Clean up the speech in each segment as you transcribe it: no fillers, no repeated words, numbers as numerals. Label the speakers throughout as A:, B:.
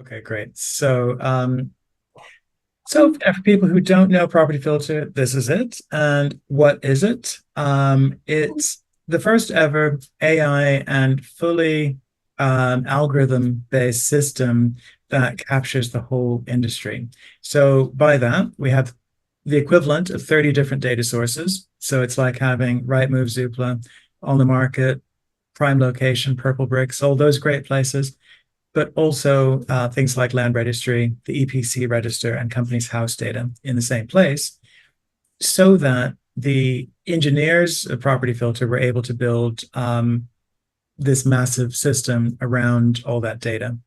A: Okay, great. So for people who don't know Property Filter, this is it. And what is it? It's the first ever AI and fully algorithm-based system that captures the whole industry. So by that, we have the equivalent of 30 different data sources. So it's like having Rightmove, Zoopla, On the Market, Prime Location, Purple Bricks, all those great places, but also things like land registry, the EPC register, and companies' house data in the same place, so that the engineers of Property Filter were able to build this massive system around all that data.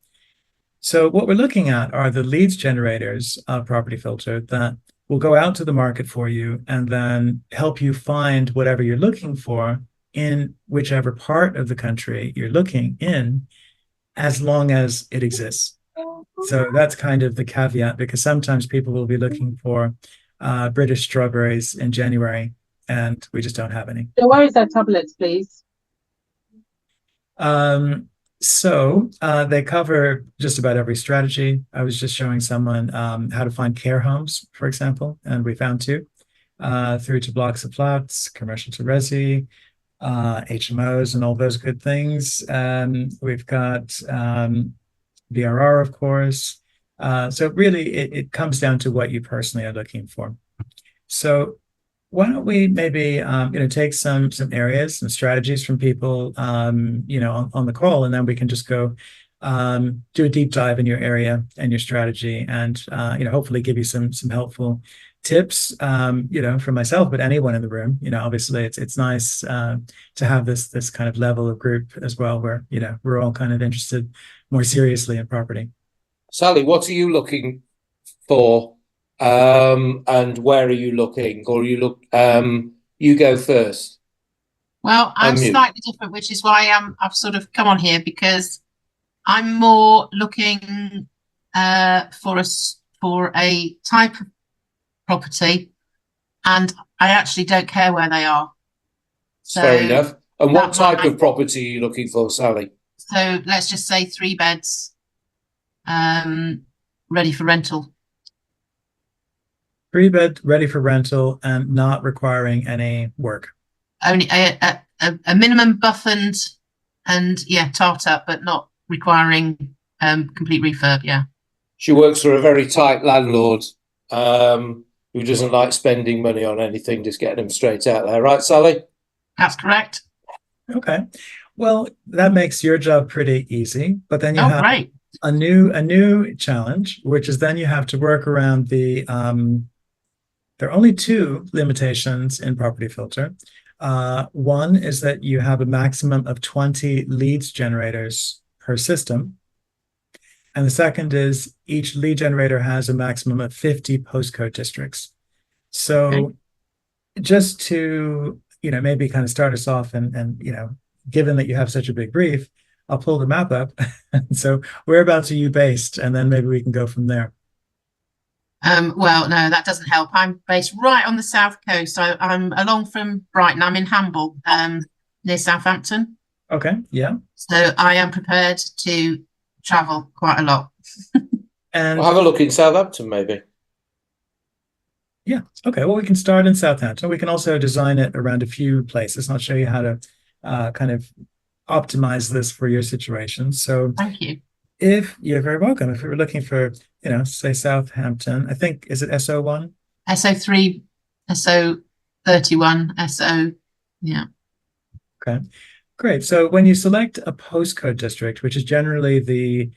A: So what we're looking at are the leads generators of Property Filter that will go out to the market for you and then help you find whatever you're looking for in whichever part of the country you're looking in, as long as it exists. So that's kind of the caveat, because sometimes people will be looking for British strawberries in January, and we just don't have any.
B: So where is that tablets, please?
A: They cover just about every strategy. I was just showing someone how to find care homes, for example, and we found two, through to blocks of flats, commercial to resi, HMOs, and all those good things. We've got VRR, of course. So really, it comes down to what you personally are looking for. So why don't we maybe take some areas, some strategies from people on the call, and then we can just go do a deep dive in your area and your strategy, and hopefully give you some helpful tips, from myself, but anyone in the room. Obviously it's nice to have this kind of level of group as well, where we're all kind of interested more seriously in property.
C: Sally, what are you looking for? And where are you looking? Or you go first.
D: Well, I'm slightly different, which is why I've sort of come on here, because I'm more looking for a type of property, and I actually don't care where they are.
C: So fair enough. And what type of property are you looking for, Sally?
D: So let's just say 3 beds, ready for rental.
A: 3-bed ready for rental and not requiring any work.
D: Only a minimum buff and tart up, but not requiring complete refurb. Yeah.
C: She works for a very tight landlord who doesn't like spending money on anything, just getting them straight out there, right, Sally?
D: That's correct.
A: Okay. Well, that makes your job pretty easy, but then you have
D: great.
A: a new challenge, which is then you have to work around the there are only 2 limitations in Property Filter. One is that you have a maximum of 20 leads generators per system. And the second is each lead generator has a maximum of 50 postcode districts. So just to, maybe kind of start us off, and given that you have such a big brief, I'll pull the map up. So whereabouts are you based? And then maybe we can go from there.
D: Well, no, that doesn't help. I'm based right on the south coast. I'm along from Brighton. I'm in Hamble, near Southampton.
A: Okay, yeah.
D: So I am prepared to travel quite a lot.
C: And we'll have a look in Southampton, maybe.
A: Yeah. Okay. Well, we can start in Southampton. We can also design it around a few places. I'll show you how to kind of optimize this for your situation. So
D: thank you.
A: If you're very welcome. If we were looking for, say Southampton, I think, is it SO1?
D: SO3, SO31, SO, yeah.
A: Okay, great. So when you select a postcode district, which is generally the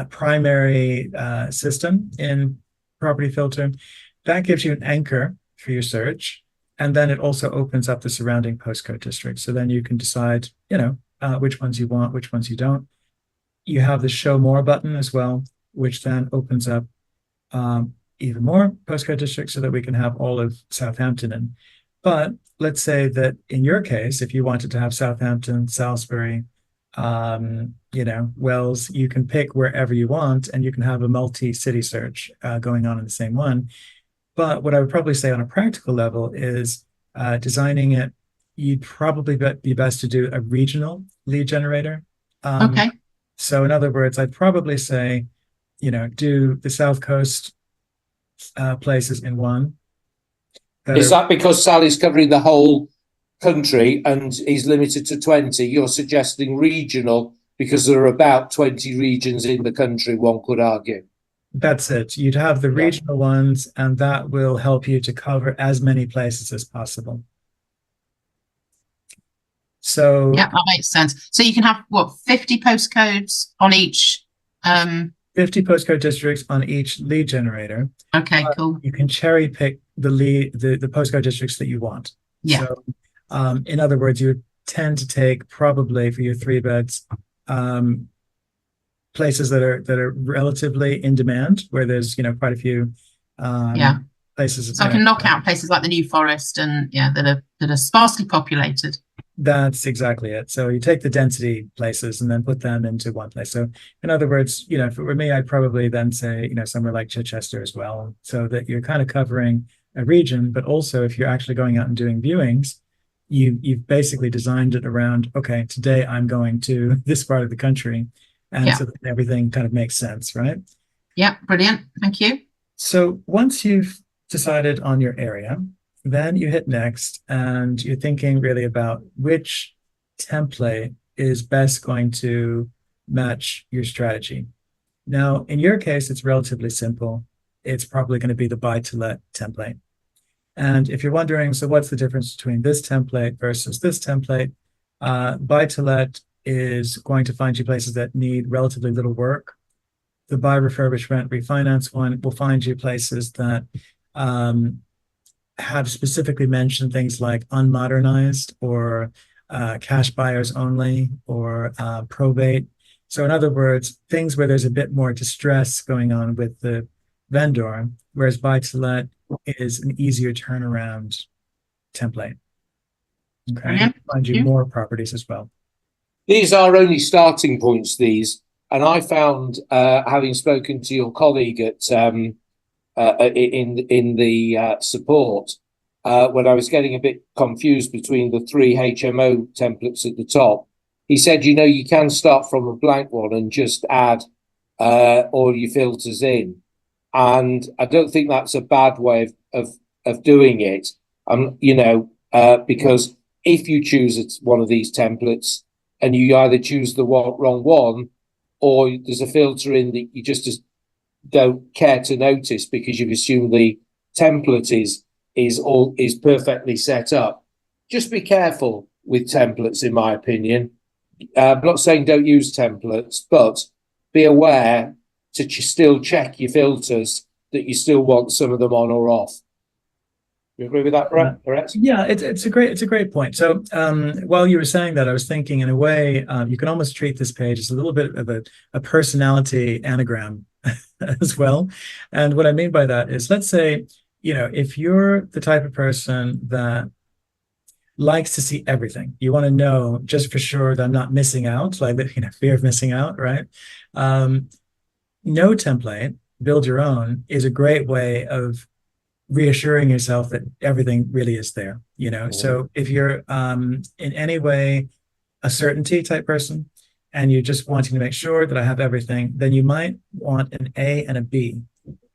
A: primary system in Property Filter, that gives you an anchor for your search. And then it also opens up the surrounding postcode districts. So then you can decide, which ones you want, which ones you don't. You have the show more button as well, which then opens up even more postcode districts so that we can have all of Southampton in. But let's say that in your case, if you wanted to have Southampton, Salisbury, Wells, you can pick wherever you want, and you can have a multi-city search going on in the same one. But what I would probably say on a practical level is designing it, you'd probably be best to do a regional lead generator.
D: Okay.
A: So in other words, I'd probably say, do the South Coast places in one.
C: Is that because Sally's covering the whole country and is limited to 20? You're suggesting regional because there are about 20 regions in the country, one could argue.
A: That's it. You'd have the regional ones, and that will help you to cover as many places as possible. So
D: Yeah, that makes sense. So you can have what, 50 postcodes on each?
A: 50 postcode districts on each lead generator.
D: Okay, cool.
A: You can cherry pick the postcode districts that you want.
D: Yeah.
A: So, in other words, you would tend to take probably for your 3 beds, places that are relatively in demand, where there's quite a few places.
D: So I can knock out places like the New Forest and that are sparsely populated.
A: That's exactly it. So you take the density places and then put them into one place. So in other words, if it were me, I'd probably then say, somewhere like Chichester as well, so that you're kind of covering a region, but also if you're actually going out and doing viewings, you've basically designed it around, okay, today I'm going to this part of the country. And so that everything kind of makes sense, right?
D: Yeah, brilliant. Thank you.
A: So once you've decided on your area, then you hit next and you're thinking really about which template is best going to match your strategy. Now, in your case, it's relatively simple. It's probably going to be the buy-to-let template. And if you're wondering, so what's the difference between this template versus this template? Buy-to-let is going to find you places that need relatively little work. The buy, refurbish, rent, refinance one will find you places that have specifically mentioned things like unmodernized or cash buyers only or probate. So in other words, things where there's a bit more distress going on with the vendor, whereas buy-to-let is an easier turnaround template. Okay, find you more properties as well.
C: These are only starting points, and I found, having spoken to your colleague at in the support, when I was getting a bit confused between the 3 HMO templates at the top, he said, you can start from a blank one and just add all your filters in. And I don't think that's a bad way of doing it. Because if you choose one of these templates and you either choose the wrong one, or there's a filter in that you just don't care to notice because you've assumed the template is perfectly set up. Just be careful with templates, in my opinion. I'm not saying don't use templates, but be aware to still check your filters that you still want some of them on or off. You agree with that, Rhett?
A: Yeah, it's a great point. So while you were saying that, I was thinking, in a way, you can almost treat this page as a little bit of a personality anagram as well. And what I mean by that is, let's say, if you're the type of person that likes to see everything, you want to know just for sure that I'm not missing out, like fear of missing out, right? No template, build your own, is a great way of reassuring yourself that everything really is there. So if you're in any way a certainty type person and you're just wanting to make sure that I have everything, then you might want an A and a B.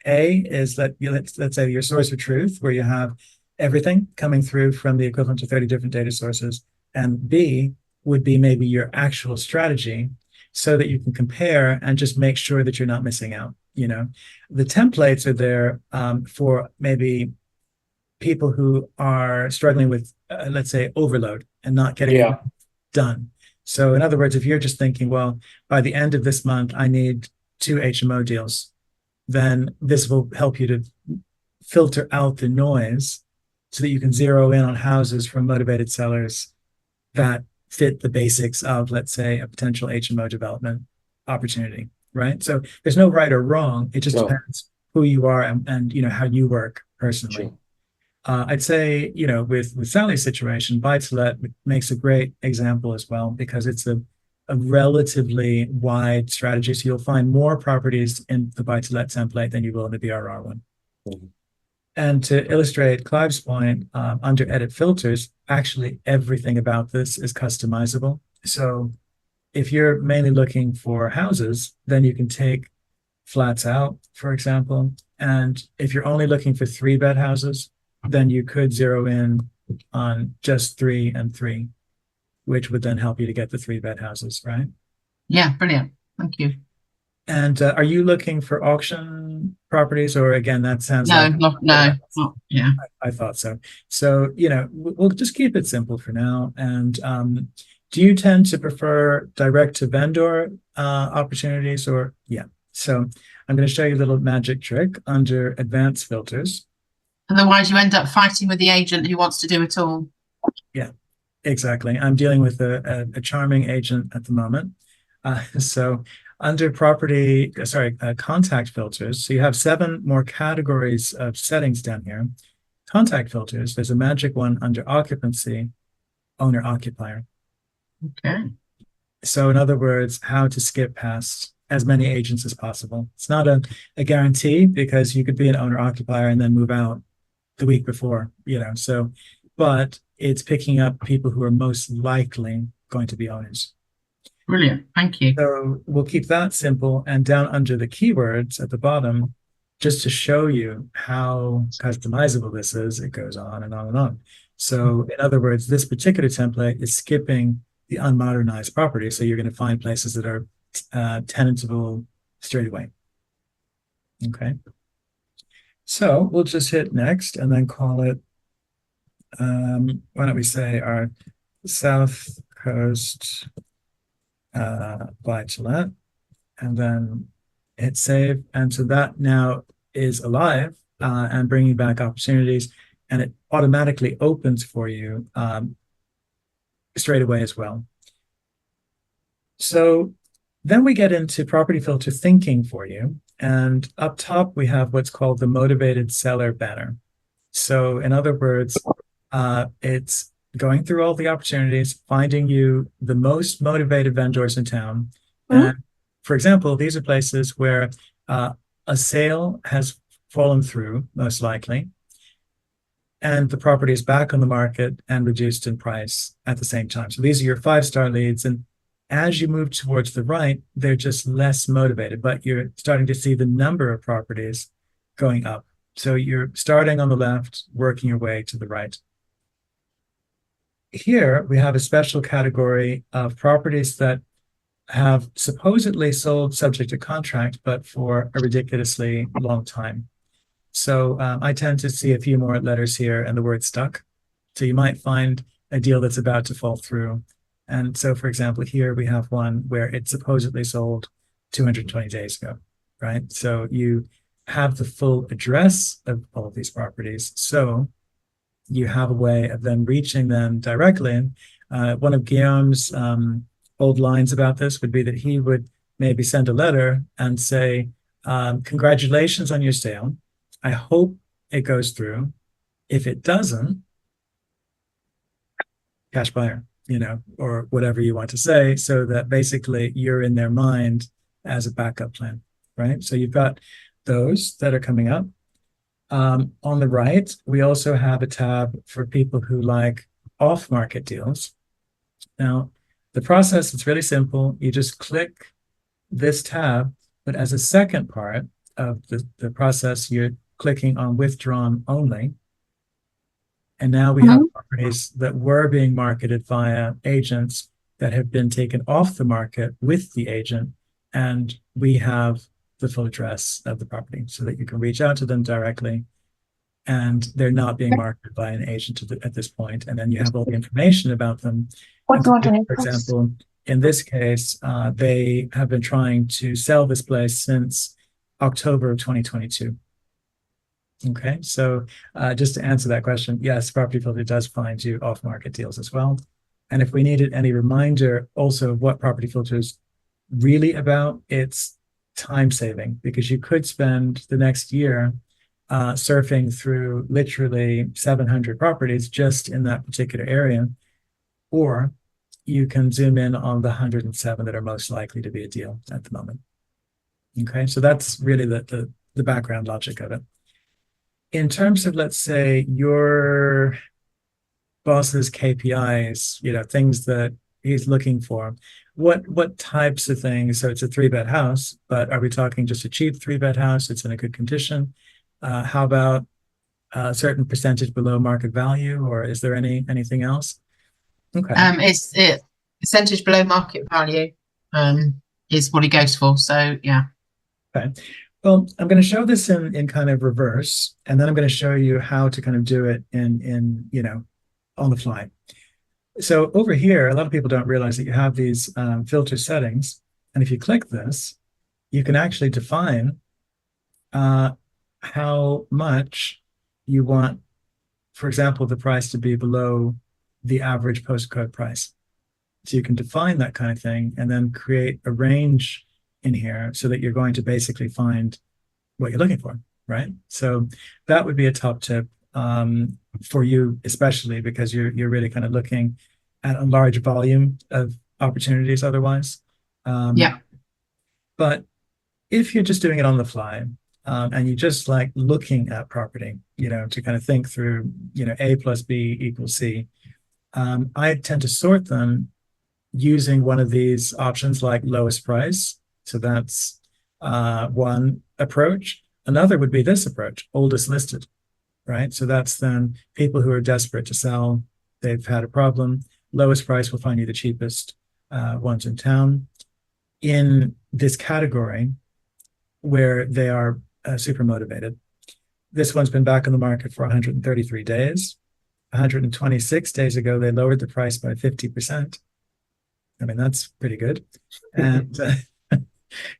A: A is that let's say your source of truth, where you have everything coming through from the equivalent to 30 different data sources, and B would be maybe your actual strategy, so that you can compare and just make sure that you're not missing out. The templates are there for maybe people who are struggling with, let's say, overload and not getting it done. So in other words, if you're just thinking, well, by the end of this month, I need 2 HMO deals, then this will help you to filter out the noise so that you can zero in on houses from motivated sellers that fit the basics of, let's say, a potential HMO development opportunity, right? So there's no right or wrong. It just depends who you are and how you work personally. I'd say, with Sally's situation, buy-to-let makes a great example as well, because it's a relatively wide strategy. So you'll find more properties in the buy-to-let template than you will in the BRR one. And to illustrate Clive's point, under edit filters, actually everything about this is customizable. So if you're mainly looking for houses, then you can take flats out, for example. And if you're only looking for 3-bed houses, then you could zero in on just 3 and 3, which would then help you to get the 3-bed houses, right?
D: Yeah, brilliant. Thank you.
A: And are you looking for auction properties, or again, that sounds
D: No,
A: like
D: yeah.
A: I thought so. So, we'll just keep it simple for now. And do you tend to prefer direct to vendor opportunities, or yeah? So I'm going to show you a little magic trick under advanced filters.
D: Otherwise, you end up fighting with the agent who wants to do it all.
A: Yeah, exactly. I'm dealing with a charming agent at the moment. So under contact filters, so you have 7 more categories of settings down here. Contact filters, there's a magic one under occupancy, owner occupier.
D: Okay.
A: So in other words, how to skip past as many agents as possible. It's not a guarantee, because you could be an owner occupier and then move out the week before, but it's picking up people who are most likely going to be owners.
D: Brilliant. Thank you.
A: So we'll keep that simple, and down under the keywords at the bottom, just to show you how customizable this is, it goes on and on and on. So in other words, this particular template is skipping the unmodernized property. So you're going to find places that are tenantable straight away. Okay. So we'll just hit next and then call it, why don't we say our South Coast buy-to-let, and then hit save. And so that now is alive and bringing back opportunities, and it automatically opens for you straight away as well. So then we get into property filter thinking for you. And up top, we have what's called the motivated seller banner. So in other words, it's going through all the opportunities, finding you the most motivated vendors in town. And for example, these are places where a sale has fallen through, most likely, and the property is back on the market and reduced in price at the same time. So these are your 5-star leads. And as you move towards the right, they're just less motivated, but you're starting to see the number of properties going up. So you're starting on the left, working your way to the right. Here we have a special category of properties that have supposedly sold subject to contract, but for a ridiculously long time. So I tend to see a few more letters here and the word stuck. So you might find a deal that's about to fall through. And so, for example, here we have one where it supposedly sold 220 days ago, right? So you have the full address of all of these properties. So you have a way of then reaching them directly. One of Guillaume's old lines about this would be that he would maybe send a letter and say, congratulations on your sale. I hope it goes through. If it doesn't, cash buyer, or whatever you want to say, so that basically you're in their mind as a backup plan, right? So you've got those that are coming up. On the right, we also have a tab for people who like off-market deals. Now, the process is really simple. You just click this tab, but as a second part of the process, you're clicking on withdrawn only. And now we have properties that were being marketed via agents that have been taken off the market with the agent, and we have the full address of the property so that you can reach out to them directly, and they're not being marketed by an agent at this point. And then you have all the information about them. For example, in this case, they have been trying to sell this place since October of 2022. Okay, so just to answer that question, yes, Property Filter does find you off-market deals as well. And if we needed any reminder also of what Property Filter is really about, it's time saving, because you could spend the next year surfing through literally 700 properties just in that particular area, or you can zoom in on the 107 that are most likely to be a deal at the moment. Okay, so that's really the background logic of it. In terms of, let's say, your boss's KPIs, things that he's looking for, what types of things? So it's a 3-bed house, but are we talking just a cheap 3-bed house? It's in a good condition. How about a certain percentage below market value, or is there anything else? Okay.
D: It's percentage below market value, is what he goes for. So yeah.
A: Okay. Well, I'm going to show this in kind of reverse, and then I'm going to show you how to kind of do it in on the fly. So over here, a lot of people don't realize that you have these filter settings, and if you click this, you can actually define how much you want, for example, the price to be below the average postcode price. So you can define that kind of thing and then create a range in here so that you're going to basically find what you're looking for, right? So that would be a top tip for you, especially because you're really kind of looking at a large volume of opportunities otherwise.
D: Yeah.
A: But if you're just doing it on the fly, and you just like looking at property, to kind of think through, A plus B equals C, I tend to sort them using one of these options like lowest price. So that's one approach. Another would be this approach, oldest listed, right? So that's then people who are desperate to sell, they've had a problem. Lowest price will find you the cheapest ones in town. In this category, where they are super motivated. This one's been back on the market for 133 days. 126 days ago, they lowered the price by 50%. I mean, that's pretty good. And,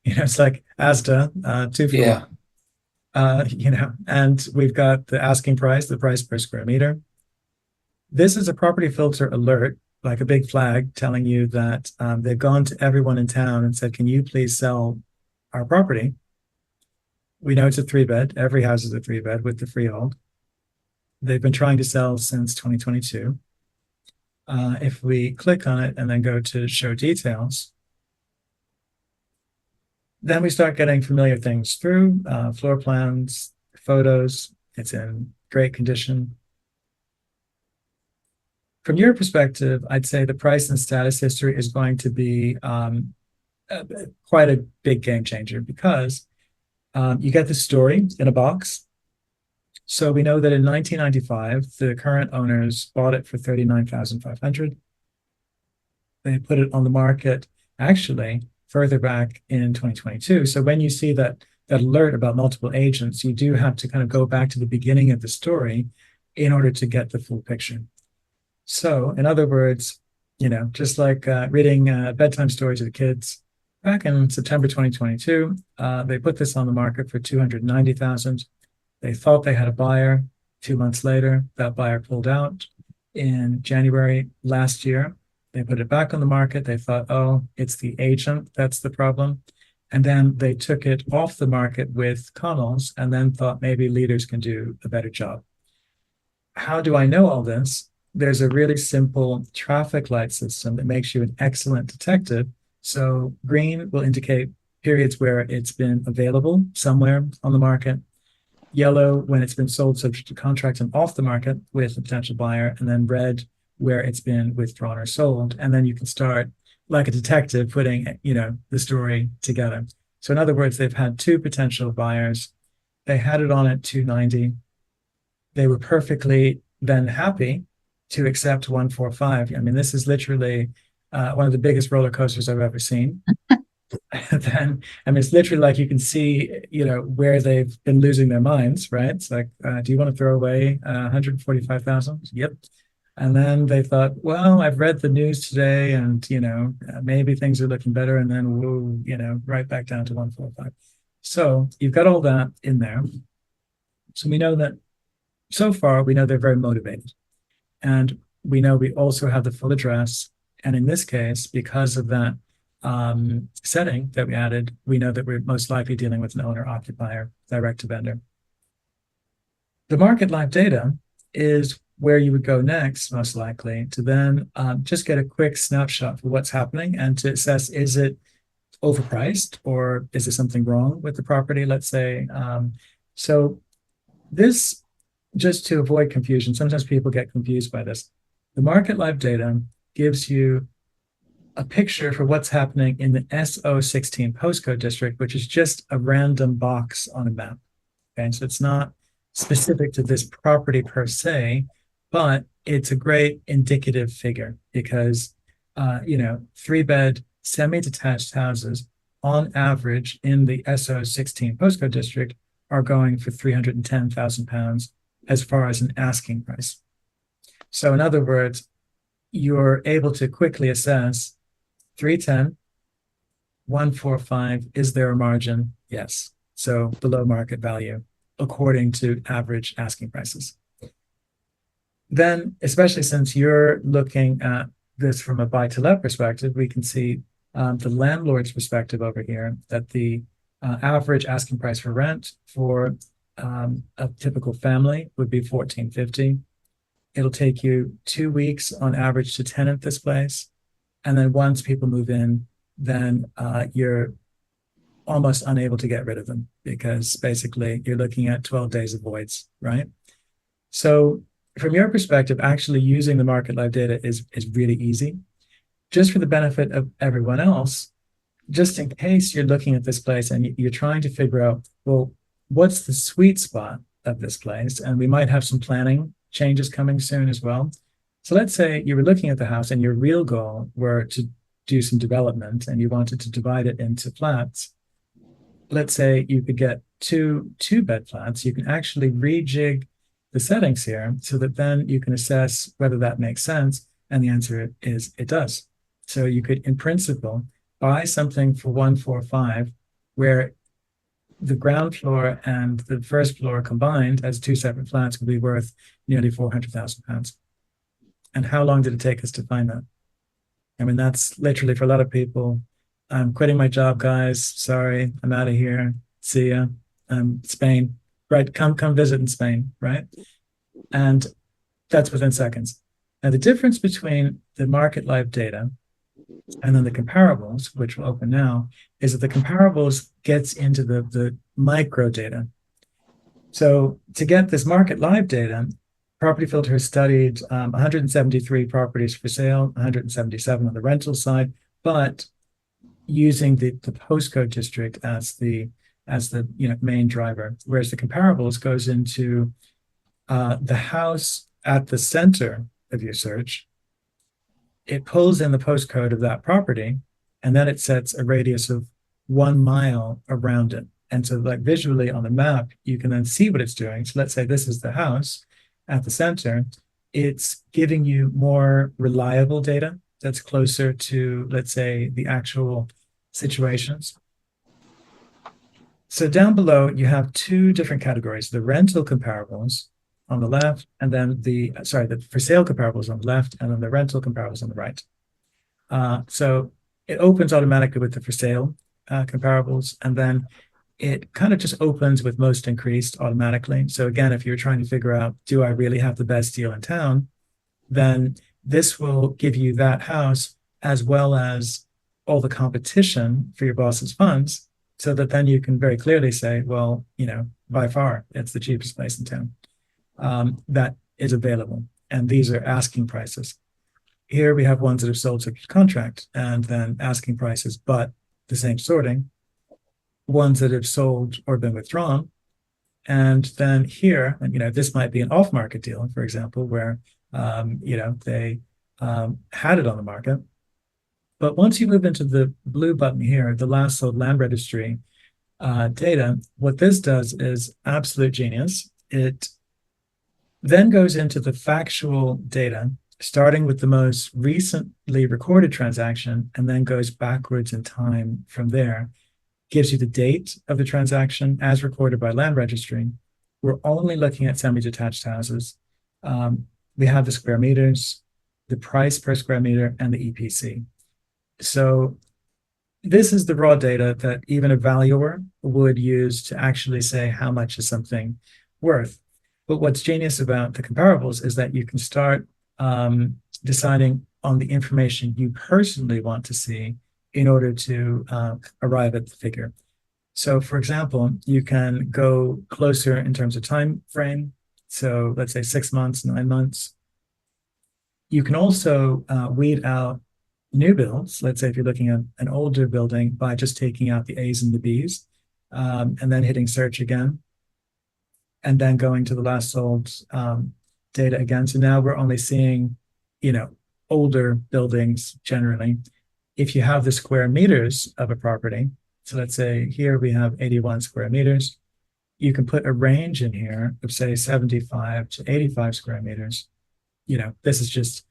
A: it's like Asda, 2 for
C: Yeah.
A: 1. And we've got the asking price, the price per square meter. This is a property filter alert, like a big flag telling you that they've gone to everyone in town and said, can you please sell our property? We know it's a 3-bed. Every house is a 3-bed with the freehold. They've been trying to sell since 2022. If we click on it and then go to show details, then we start getting familiar things through floor plans, photos. It's in great condition. From your perspective, I'd say the price and status history is going to be quite a big game changer because you get the story in a box. So we know that in 1995, the current owners bought it for $39,500. They put it on the market actually further back in 2022. So when you see that alert about multiple agents, you do have to kind of go back to the beginning of the story in order to get the full picture. So in other words, just like reading bedtime stories to the kids, back in September 2022, they put this on the market for $290,000. They thought they had a buyer. 2 months later, that buyer pulled out. In January last year, they put it back on the market. They thought, oh, it's the agent that's the problem. And then they took it off the market with Connells and then thought maybe leaders can do a better job. How do I know all this? There's a really simple traffic light system that makes you an excellent detective. So green will indicate periods where it's been available somewhere on the market. Yellow when it's been sold subject to contract and off the market with a potential buyer, and then red where it's been withdrawn or sold. And then you can start like a detective putting, the story together. So in other words, they've had 2 potential buyers. They had it on at 290. They were perfectly then happy to accept 145. I mean, this is literally one of the biggest roller coasters I've ever seen. Then, I mean, it's literally like you can see, where they've been losing their minds, right? It's like, do you want to throw away 145,000? Yep. And then they thought, well, I've read the news today and, maybe things are looking better. And then, whoa, right back down to 145. So you've got all that in there. So we know that so far, we know they're very motivated. And we know we also have the full address. And in this case, because of that setting that we added, we know that we're most likely dealing with an owner-occupier, direct to vendor. The market live data is where you would go next, most likely, to then just get a quick snapshot for what's happening and to assess, is it overpriced or is there something wrong with the property, let's say. So this, just to avoid confusion, sometimes people get confused by this. The market live data gives you a picture for what's happening in the SO16 postcode district, which is just a random box on a map. Okay, so it's not specific to this property per se, but it's a great indicative figure because, 3-bed semi-detached houses on average in the SO16 postcode district are going for £310,000 as far as an asking price. So in other words, you're able to quickly assess 310, 145, is there a margin? Yes. So below market value, according to average asking prices. Then, especially since you're looking at this from a buy-to-let perspective, we can see the landlord's perspective over here, that the average asking price for rent for a typical family would be $1,450. It'll take you 2 weeks on average to tenant this place. And then once people move in, then you're almost unable to get rid of them because basically you're looking at 12 days of voids, right? So from your perspective, actually using the market live data is really easy. Just for the benefit of everyone else, just in case you're looking at this place and you're trying to figure out, well, what's the sweet spot of this place? And we might have some planning changes coming soon as well. So let's say you were looking at the house and your real goal were to do some development and you wanted to divide it into flats. Let's say you could get two-bed flats. You can actually rejig the settings here so that then you can assess whether that makes sense. And the answer is it does. So you could, in principle, buy something for 145 where the ground floor and the first floor combined as two separate flats would be worth nearly £400,000. And how long did it take us to find that? I mean, that's literally for a lot of people. I'm quitting my job, guys. Sorry, I'm out of here. See ya. Spain, right? Come visit in Spain, right? And that's within seconds. Now, the difference between the market live data and then the comparables, which will open now, is that the comparables gets into the micro data. So to get this market live data, Property Filter has studied 173 properties for sale, 177 on the rental side, but using the postcode district as the main driver, whereas the comparables goes into the house at the center of your search. It pulls in the postcode of that property, and then it sets a radius of 1 mile around it. And so like visually on the map, you can then see what it's doing. So let's say this is the house at the center. It's giving you more reliable data that's closer to, let's say, the actual situations. So down below, you have two different categories, the rental comparables on the left, and then the for sale comparables on the left, and then the rental comparables on the right. So it opens automatically with the for sale comparables, and then it kind of just opens with most increased automatically. So again, if you're trying to figure out, do I really have the best deal in town? Then this will give you that house as well as all the competition for your boss's funds, so that then you can very clearly say, well, by far, it's the cheapest place in town that is available. And these are asking prices. Here we have ones that have sold subject to contract and then asking prices, but the same sorting. Ones that have sold or been withdrawn. And then here, and this might be an off-market deal, for example, where they had it on the market. But once you move into the blue button here, the last sold land registry data, what this does is absolute genius. It then goes into the factual data, starting with the most recently recorded transaction, and then goes backwards in time from there. Gives you the date of the transaction as recorded by land registry. We're only looking at semi-detached houses. We have the square meters, the price per square meter, and the EPC. So this is the raw data that even a valuer would use to actually say how much is something worth. But what's genius about the comparables is that you can start deciding on the information you personally want to see in order to arrive at the figure. So for example, you can go closer in terms of time frame. So let's say 6 months, 9 months. You can also weed out new builds, let's say if you're looking at an older building, by just taking out the A's and the B's, and then hitting search again, and then going to the last sold data again. So now we're only seeing, older buildings generally. If you have the square meters of a property, so let's say here we have 81 square meters, you can put a range in here of say 75 to 85 square meters. This is just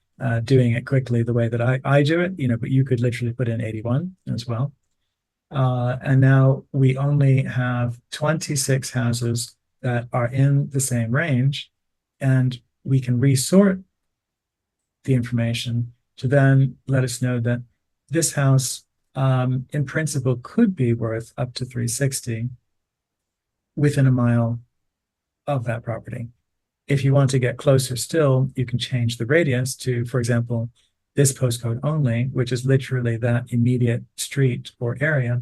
A: doing it quickly the way that I do it, but you could literally put in 81 as well. And now we only have 26 houses that are in the same range, and we can resort the information to then let us know that this house, in principle, could be worth up to 360 within a mile of that property. If you want to get closer still, you can change the radius to, for example, this postcode only, which is literally that immediate street or area.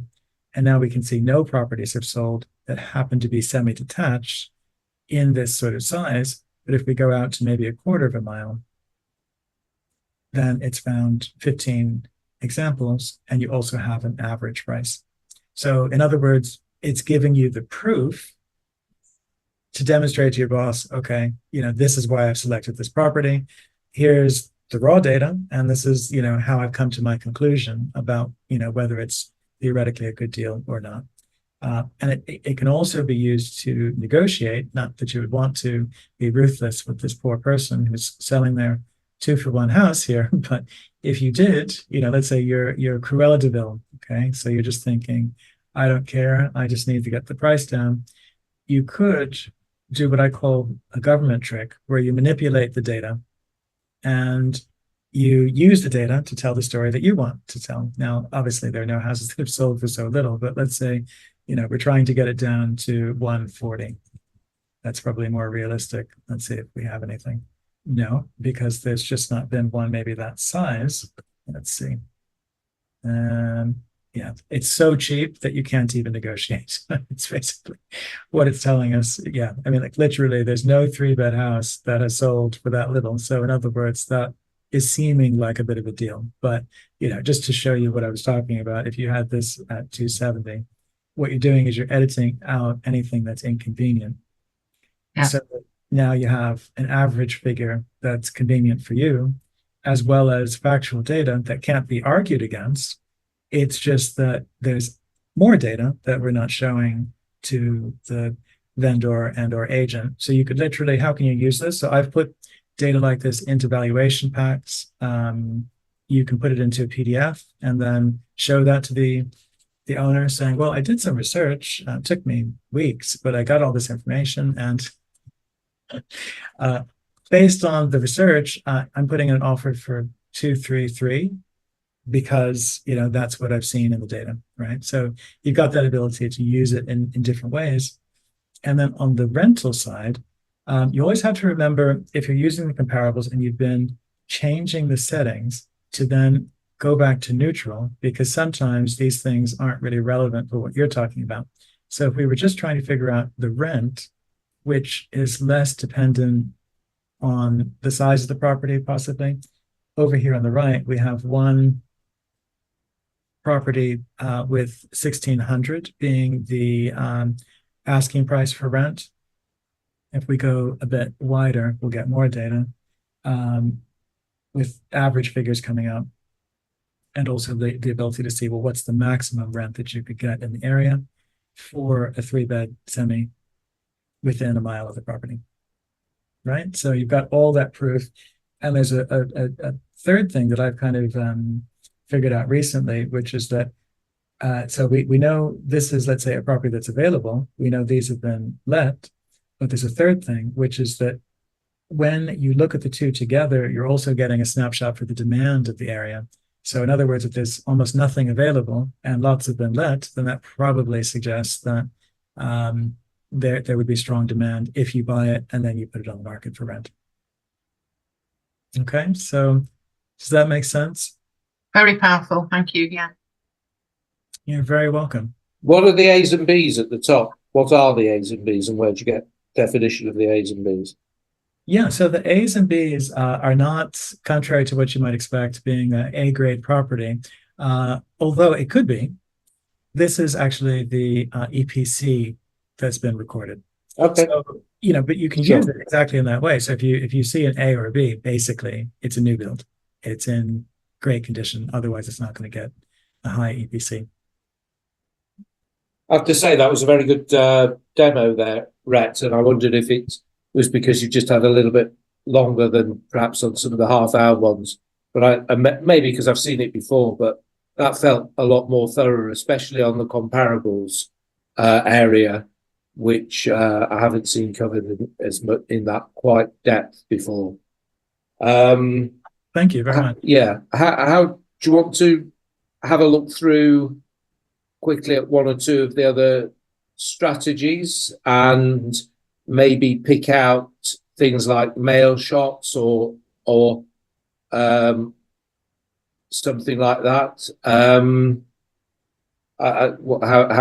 A: And now we can see no properties have sold that happen to be semi-detached in this sort of size. But if we go out to maybe a quarter of a mile, then it's found 15 examples, and you also have an average price. So in other words, it's giving you the proof to demonstrate to your boss, okay, this is why I've selected this property. Here's the raw data, and this is, how I've come to my conclusion about, whether it's theoretically a good deal or not. And it can also be used to negotiate, not that you would want to be ruthless with this poor person who's selling their 2-for-1 house here, but if you did, let's say you're Cruella de Vil, okay, so you're just thinking, I don't care, I just need to get the price down. You could do what I call a government trick, where you manipulate the data and you use the data to tell the story that you want to tell. Now, obviously, there are no houses that have sold for so little, but let's say, we're trying to get it down to 140. That's probably more realistic. Let's see if we have anything. No, because there's just not been one maybe that size. Let's see. Yeah, it's so cheap that you can't even negotiate. It's basically what it's telling us. Yeah, I mean, like literally, there's no 3-bed house that has sold for that little. So in other words, that is seeming like a bit of a deal. But, just to show you what I was talking about, if you had this at 270, what you're doing is you're editing out anything that's inconvenient.
D: Yeah.
A: So now you have an average figure that's convenient for you, as well as factual data that can't be argued against. It's just that there's more data that we're not showing to the vendor and or agent. So you could literally, how can you use this? So I've put data like this into valuation packs. You can put it into a PDF and then show that to the owner saying, well, I did some research, it took me weeks, but I got all this information, and based on the research, I'm putting an offer for 233 because that's what I've seen in the data, right? So you've got that ability to use it in different ways. And then on the rental side, you always have to remember, if you're using the comparables and you've been changing the settings, to then go back to neutral, because sometimes these things aren't really relevant for what you're talking about. So if we were just trying to figure out the rent, which is less dependent on the size of the property, possibly, over here on the right, we have one property with 1,600 being the asking price for rent. If we go a bit wider, we'll get more data with average figures coming up, and also the ability to see, well, what's the maximum rent that you could get in the area for a 3-bed semi within a mile of the property, right? So you've got all that proof. And there's a third thing that I've kind of figured out recently, which is that, so we know this is, let's say, a property that's available. We know these have been let, but there's a third thing, which is that when you look at the two together, you're also getting a snapshot for the demand of the area. So in other words, if there's almost nothing available and lots have been let, then that probably suggests that there would be strong demand if you buy it and then you put it on the market for rent. Okay, so does that make sense?
D: Very powerful. Thank you. Yeah.
A: You're very welcome.
C: What are the A's and B's at the top? What are the A's and B's, and where do you get definition of the A's and B's?
A: Yeah, so the A's and B's are not, contrary to what you might expect, being an A grade property, although it could be. This is actually the EPC that's been recorded.
C: Okay,
A: So, but you can
C: sure.
A: use it exactly in that way. So if you see an A or a B, basically it's a new build. It's in great condition. Otherwise, it's not going to get a high EPC.
C: I have to say that was a very good demo there, Rhett, and I wondered if it was because you just had a little bit longer than perhaps on some of the half-hour ones. But maybe because I've seen it before, but that felt a lot more thorough, especially on the comparables area, which I haven't seen covered as much in that quite depth before.
A: Thank you very much.
C: Yeah, how do you want to have a look through quickly at one or two of the other strategies and maybe pick out things like mail shots or something like that? How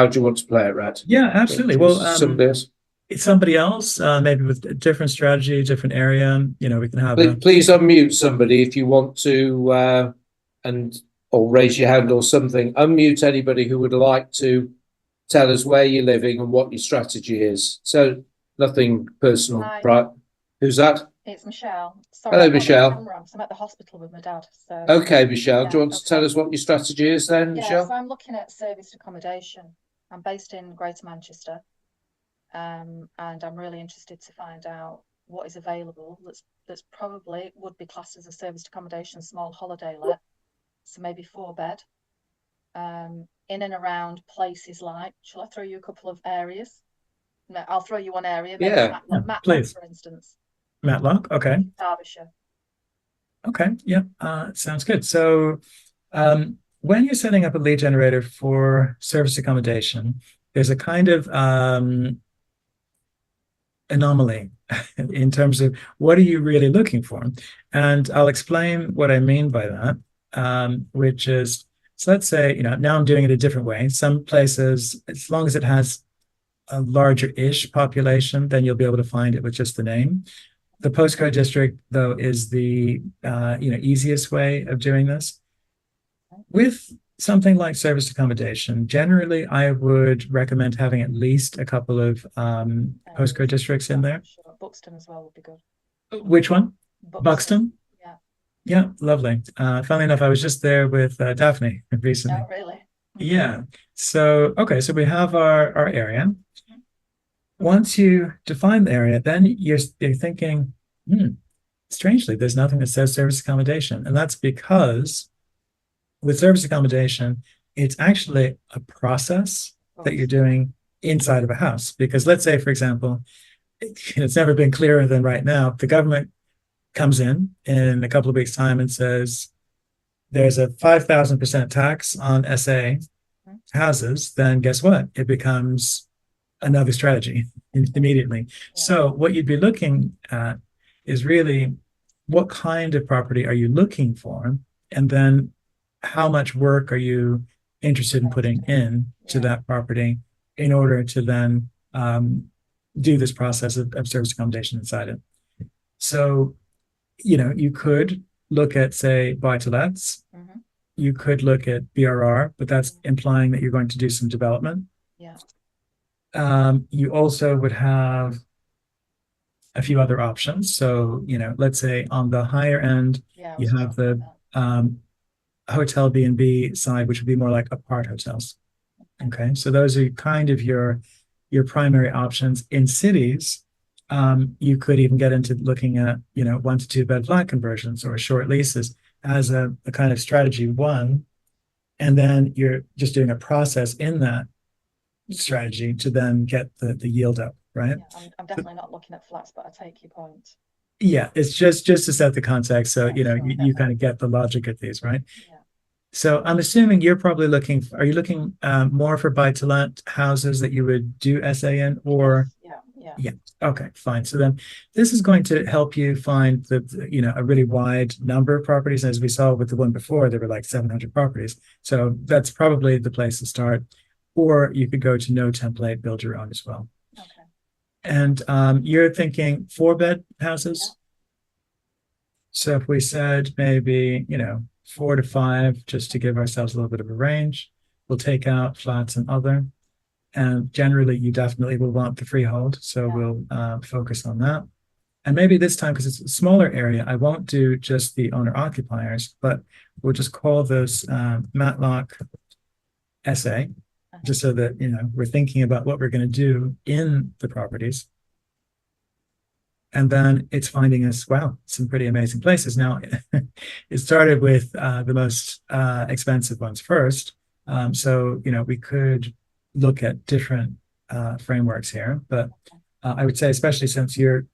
C: do you want to play it, Rhett?
A: Yeah, absolutely. Well,
C: somebody else.
A: it's somebody else, maybe with a different strategy, different area. We can have
C: Please unmute somebody if you want to, or raise your hand or something. Unmute anybody who would like to tell us where you're living and what your strategy is. So nothing personal,
E: Hi.
C: right? Who's that?
E: It's Michelle. Sorry,
C: Hello,
E: I've got
C: Michelle.
E: the camera on 'cause I'm at the hospital with my dad. So
C: Okay, Michelle.
E: Yeah,
C: Do you want to tell
E: okay.
C: us what your strategy is then,
E: yeah,
C: Michelle?
E: so I'm looking at serviced accommodation. I'm based in Greater Manchester, and I'm really interested to find out what is available. That's probably would be classed as a serviced accommodation, small holiday let, so maybe 4-bed. In and around places like. Shall I throw you a couple of areas? No, I'll throw you one area. Maybe
C: Yeah.
E: Matlock,
A: please.
E: for instance,
A: Matlock. Okay.
E: Derbyshire.
A: Okay. Yeah. Sounds good. So, when you're setting up a lead generator for service accommodation, there's a kind of anomaly in terms of what are you really looking for? And I'll explain what I mean by that, which is, so let's say, now I'm doing it a different way. Some places, as long as it has a larger-ish population, then you'll be able to find it with just the name. The postcode district, though, is the easiest way of doing this. With something like service accommodation, generally, I would recommend having at least a couple of postcode districts in there.
E: Sure. Buxton as well would be good.
A: Which one? Buxton?
E: Yeah.
A: Yeah, lovely. Funnily enough, I was just there with Daphne recently.
E: Oh, really?
A: Yeah. So, okay, so we have our area. Once you define the area, then you're thinking, strangely, there's nothing that says service accommodation. And that's because with service accommodation, it's actually a process that you're doing inside of a house. Because let's say, for example, it's never been clearer than right now. The government comes in a couple of weeks' time and says, there's a 5,000% tax on SA houses, then guess what? It becomes another strategy immediately. So what you'd be looking at is really what kind of property are you looking for? And then how much work are you interested in putting in to that property in order to then do this process of service accommodation inside it. So, you could look at, say, buy-to-lets. You could look at BRR, but that's implying that you're going to do some development.
E: Yeah.
A: You also would have a few other options. So, let's say on the higher end, you have the hotel B&B side, which would be more like apart hotels. Okay, so those are kind of your primary options. In cities, you could even get into looking at 1 to 2 bed flat conversions or short leases as a kind of strategy one, and then you're just doing a process in that strategy to then get the yield up, right?
E: Yeah, I'm definitely not looking at flats, but I take your point.
A: Yeah, it's just to set the context, so you kind of get the logic of these, right?
E: Yeah.
A: So I'm assuming you're probably looking. Are you looking more for buy-to-let houses that you would do SA in, or? Yeah. Okay, fine. So then this is going to help you find a really wide number of properties. As we saw with the one before, there were like 700 properties. So that's probably the place to start. Or you could go to no template, build your own as well.
E: Okay.
A: And you're thinking 4-bed houses? So if we said maybe, 4 to 5, just to give ourselves a little bit of a range, we'll take out flats and other. And generally, you definitely will want the freehold. So we'll focus on that. And maybe this time, because it's a smaller area, I won't do just the owner occupiers, but we'll just call those Matlock SA, just so that, we're thinking about what we're going to do in the properties. And then it's finding us, wow, some pretty amazing places. Now, it started with the most expensive ones first. So, we could look at different frameworks here, but I would say, especially since you're,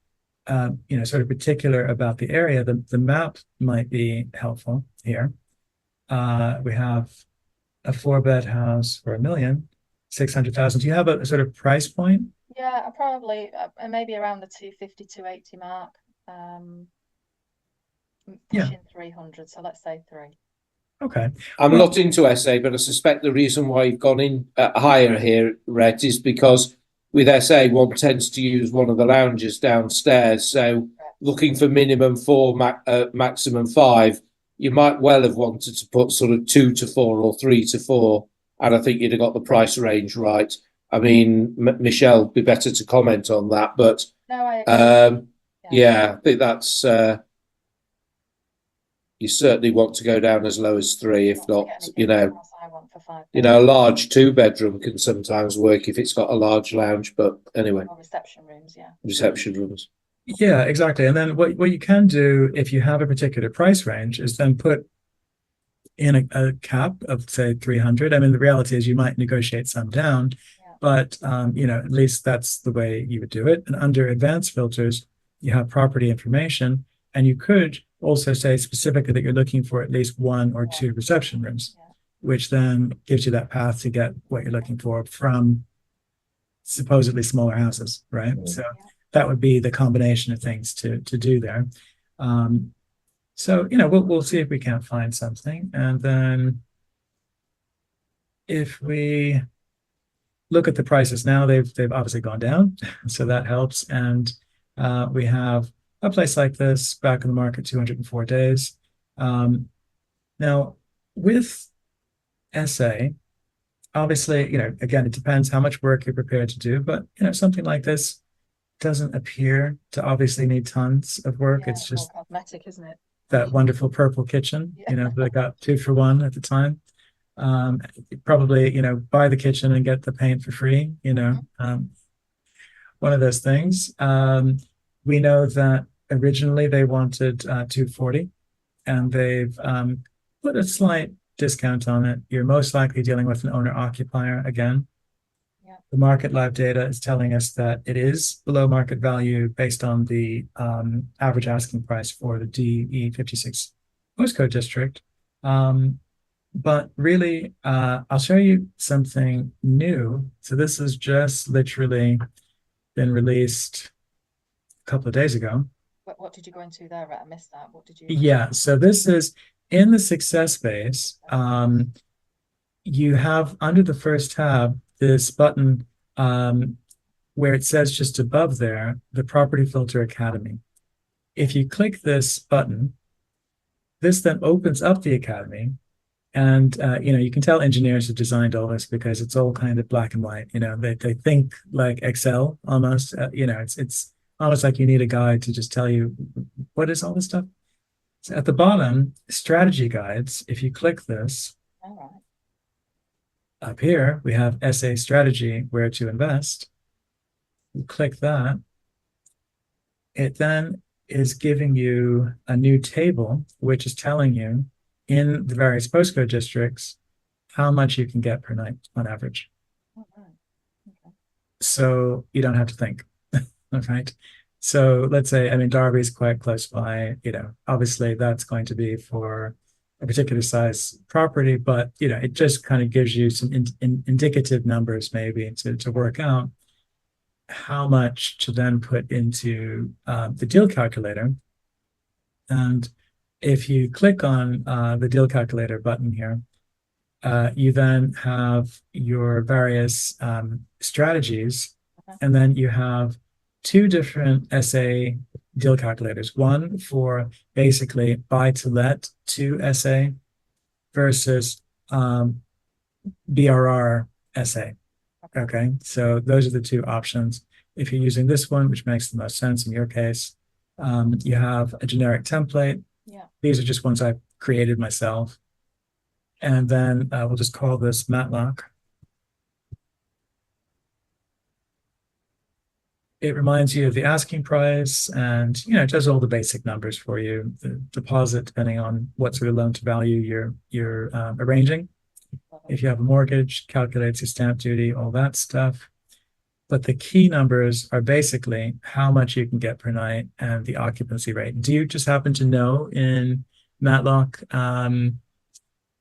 A: sort of particular about the area, the map might be helpful here. We have a 4-bed house for $1,600,000. Do you have a sort of price point?
E: Yeah, I probably maybe around the 250, 280 mark. Pushing 300, so let's say 3.
A: Okay.
C: I'm
A: Well-
C: not into SA, but I suspect the reason why you've gone in higher here, Rhett, is because with SA, one tends to use one of the lounges downstairs. So looking for minimum 4, maximum 5, you might well have wanted to put sort of 2 to 4 or 3 to 4, and I think you'd have got the price range right. I mean, Michelle, be better to comment on that, but
E: No, I agree.
C: yeah, I think that's you certainly want to go down as low as 3, if not,
E: I want for 5.
C: a large 2-bedroom can sometimes work if it's got a large lounge, but anyway,
E: Or reception rooms,
C: reception rooms.
A: Yeah, exactly. And then what you can do if you have a particular price range is then put in a cap of, say, 300. I mean, the reality is you might negotiate some down, but at least that's the way you would do it. And under advanced filters, you have property information, and you could also say specifically that you're looking for at least 1 or 2 reception rooms, which then gives you that path to get what you're looking for from supposedly smaller houses, right? So that would be the combination of things to do there. So, we'll see if we can't find something. And then if we look at the prices now, they've obviously gone down, so that helps. And we have a place like this back in the market 204 days. Now, with SA, obviously, again, it depends how much work you're prepared to do, but something like this doesn't appear to obviously need tons of work. It's just
E: cosmetic, isn't it?
A: That wonderful purple kitchen, that got 2 for 1 at the time. Probably, buy the kitchen and get the paint for free, one of those things. We know that originally they wanted 240, and they've put a slight discount on it. You're most likely dealing with an owner occupier again. The market live data is telling us that it is below market value based on the average asking price for the DE56 postcode district. But really, I'll show you something new. So this has just literally been released a couple of days ago.
E: What did you go into there, Rhett? I missed that. What did you?
A: Yeah, so this is in the success base. You have under the first tab this button where it says just above there, the Property Filter Academy. If you click this button, this then opens up the Academy. And, you can tell engineers have designed all this because it's all kind of black and white. They think like Excel almost. It's almost like you need a guide to just tell you what is all this stuff. So at the bottom, strategy guides. If you click this, up here we have SA strategy, where to invest. You click that. It then is giving you a new table, which is telling you in the various postcode districts how much you can get per night on average. So you don't have to think. Right. So let's say, Derby is quite close by, obviously that's going to be for a particular size property, but it just kind of gives you some indicative numbers maybe to work out how much to then put into the deal calculator. And if you click on the deal calculator button here, you then have your various strategies, and then you have two different SA deal calculators. One for basically buy to let to SA versus BRR SA. Okay, so those are the two options. If you're using this one, which makes the most sense in your case, you have a generic template.
E: Yeah.
A: These are just ones I've created myself. And then we'll just call this Matlock. It reminds you of the asking price and, it does all the basic numbers for you, the deposit, depending on what sort of loan to value you're arranging. If you have a mortgage, calculates your stamp duty, all that stuff. But the key numbers are basically how much you can get per night and the occupancy rate. Do you just happen to know in Matlock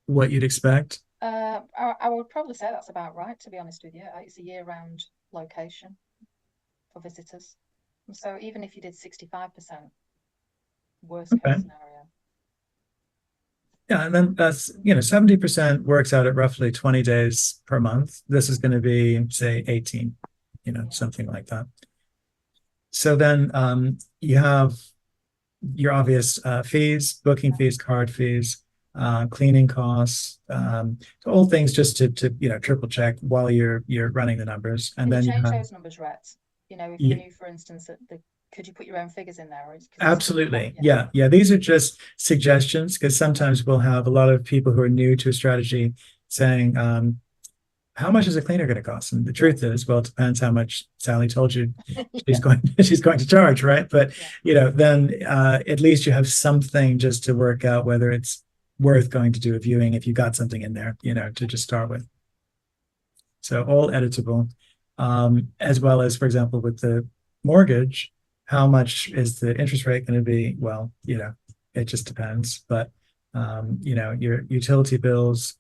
A: what you'd expect?
E: I would probably say that's about right, to be honest with you. It's a year-round location for visitors. And so even if you did 65%, worst
A: Okay.
E: case scenario.
A: Yeah, and then that's, 70% works out at roughly 20 days per month. This is going to be, say, 18, something like that. So then you have your obvious fees, booking fees, card fees, cleaning costs, all things just to triple check while you're running the numbers. And
E: Can
A: then
E: you
A: you
E: change
A: have
E: those numbers, Rhett? If
A: Yeah.
E: you knew, for instance, that could you put your own figures in there? Or
A: Absolutely. Yeah. These are just suggestions because sometimes we'll have a lot of people who are new to a strategy saying, how much is a cleaner going to cost? And the truth is, well, it depends how much Sally told you she's going to charge, right? But then at least you have something just to work out whether it's worth going to do a viewing if you got something in there, to just start with. So all editable, as well as, for example, with the mortgage, how much is the interest rate going to be? Well, it just depends. But your utility bills,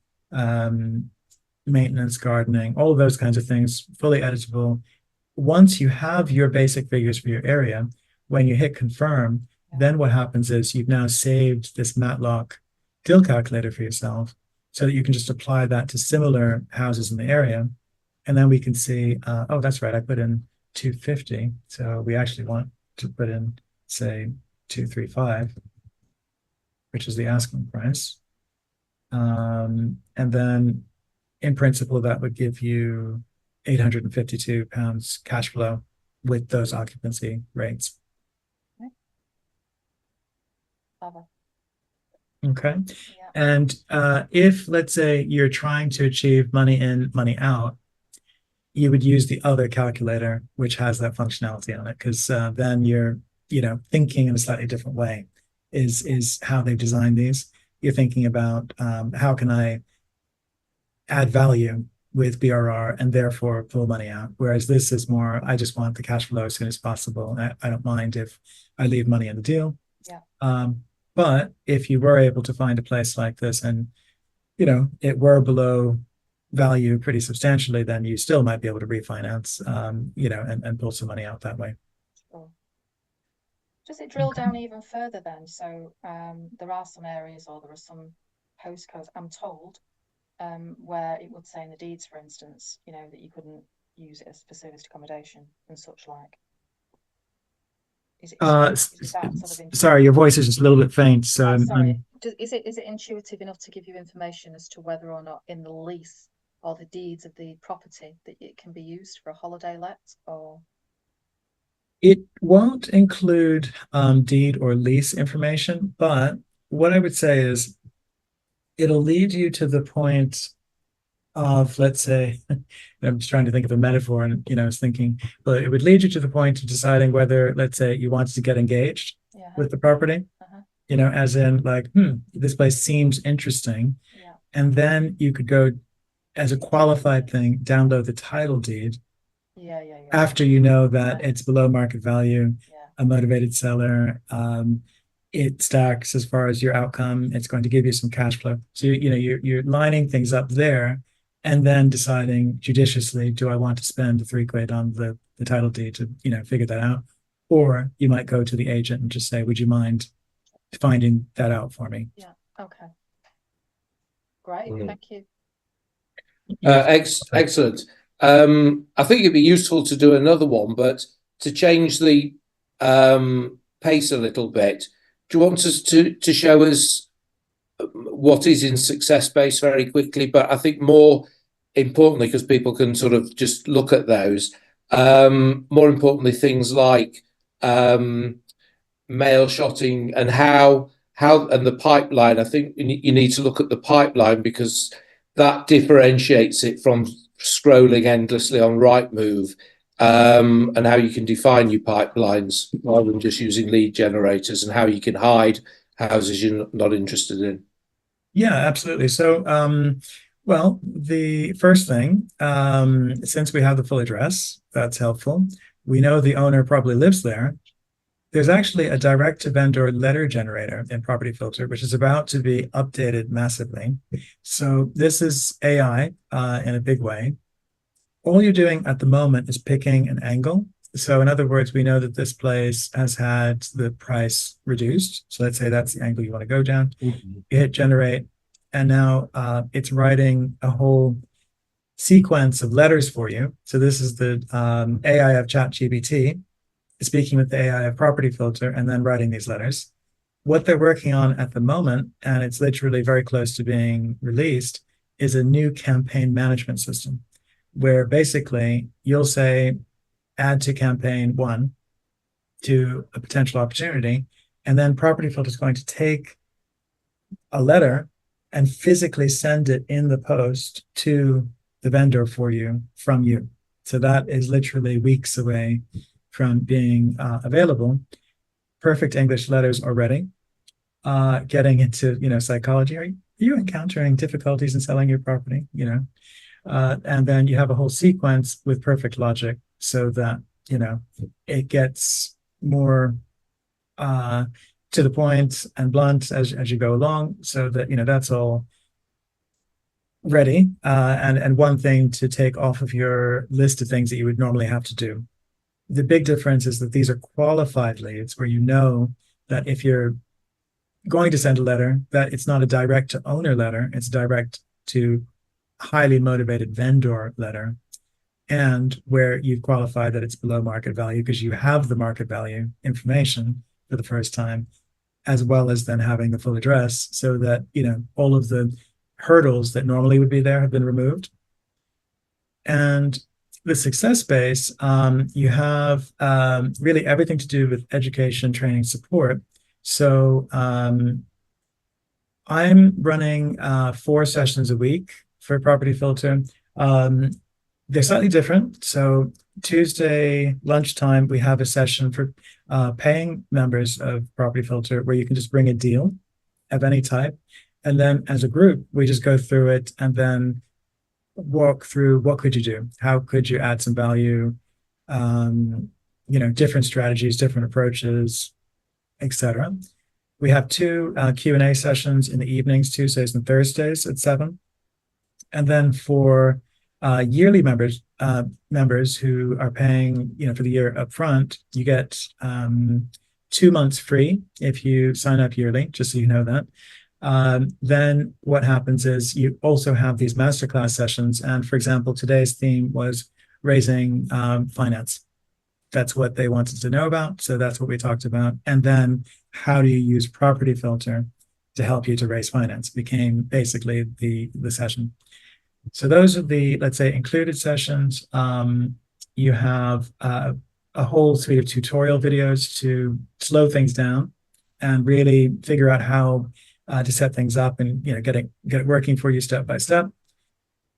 A: maintenance, gardening, all of those kinds of things, fully editable. Once you have your basic figures for your area, when you hit confirm, then what happens is you've now saved this Matlock deal calculator for yourself so that you can just apply that to similar houses in the area. And then we can see, oh, that's right, I put in 250. So we actually want to put in, say, 235, which is the asking price. And then in principle, that would give you £852 cash flow with those occupancy rates. Okay.
E: Yeah.
A: And if, let's say, you're trying to achieve money in, money out, you would use the other calculator, which has that functionality on it, because then you're, thinking in a slightly different way is how they've designed these. You're thinking about how can I add value with BRR and therefore pull money out. Whereas this is more, I just want the cash flow as soon as possible. I don't mind if I leave money in the deal.
E: Yeah.
A: But if you were able to find a place like this and, it were below value pretty substantially, then you still might be able to refinance, and pull some money out that way.
E: Sure. Does it drill down even further then? So there are some areas or there are some postcodes, I'm told, where it would say in the deeds, for instance, that you couldn't use it as for serviced accommodation and such like. Is it that sort of
A: sorry, your voice is just a little bit faint. So
E: sorry. Is it intuitive enough to give you information as to whether or not in the lease or the deeds of the property that it can be used for a holiday let? Or
A: it won't include deed or lease information, but what I would say is it'll lead you to the point of, let's say, I'm just trying to think of a metaphor, and I was thinking, but it would lead you to the point of deciding whether, let's say, you wanted to get engaged with the property, as in like, this place seems interesting.
E: Yeah.
A: And then you could go as a qualified thing, download the title deed.
E: Yeah.
A: After you know that it's below market value, a motivated seller, it stacks as far as your outcome. It's going to give you some cash flow. So you're lining things up there, and then deciding judiciously, do I want to spend the £3 on the title deed to figure that out, or you might go to the agent and just say, would you mind finding that out for me?
E: Yeah. Okay. Great. Thank you.
C: Excellent. I think it'd be useful to do another one, but to change the pace a little bit, do you want us to show us what is in success base very quickly? But I think more importantly, because people can sort of just look at those, more importantly, things like mail shotting and how and the pipeline. I think you need to look at the pipeline because that differentiates it from scrolling endlessly on Rightmove, and how you can define your pipelines rather than just using lead generators, and how you can hide houses you're not interested in.
A: Yeah, absolutely. So, well, the first thing, since we have the full address, that's helpful. We know the owner probably lives there. There's actually a direct-to-vendor letter generator in Property Filter, which is about to be updated massively. So this is AI in a big way. All you're doing at the moment is picking an angle. So in other words, we know that this place has had the price reduced. So let's say that's the angle you want to go down. You hit generate, and now it's writing a whole sequence of letters for you. So this is the AI of ChatGPT speaking with the AI of Property Filter and then writing these letters. What they're working on at the moment, and it's literally very close to being released, is a new campaign management system where basically you'll say, add to campaign 1 to a potential opportunity, and then Property Filter is going to take a letter and physically send it in the post to the vendor for you from you. So that is literally weeks away from being available. Perfect English letters already. Getting into psychology. Are you encountering difficulties in selling your property? And then you have a whole sequence with perfect logic so that it gets more to the point and blunt as you go along, so that that's all ready, and one thing to take off of your list of things that you would normally have to do. The big difference is that these are qualified leads where that if you're going to send a letter, that it's not a direct to owner letter, it's direct to highly motivated vendor letter, and where you've qualified that it's below market value because you have the market value information for the first time, as well as then having the full address, so that all of the hurdles that normally would be there have been removed. And the success base, you have really everything to do with education, training, support. So I'm running 4 sessions a week for Property Filter. They're slightly different. So Tuesday lunchtime, we have a session for paying members of Property Filter where you can just bring a deal of any type. And then as a group, we just go through it and then walk through what could you do? How could you add some value? Different strategies, different approaches, etc. We have 2 Q&A sessions in the evenings, Tuesdays and Thursdays at 7. And then for yearly members who are paying, for the year up front, you get 2 months free if you sign up yearly, just so you know that. Then what happens is you also have these masterclass sessions. And for example, today's theme was raising finance. That's what they wanted to know about. So that's what we talked about. And then how do you use Property Filter to help you to raise finance became basically the session. So those are the, let's say, included sessions. You have a whole suite of tutorial videos to slow things down and really figure out how to set things up and get it working for you step by step.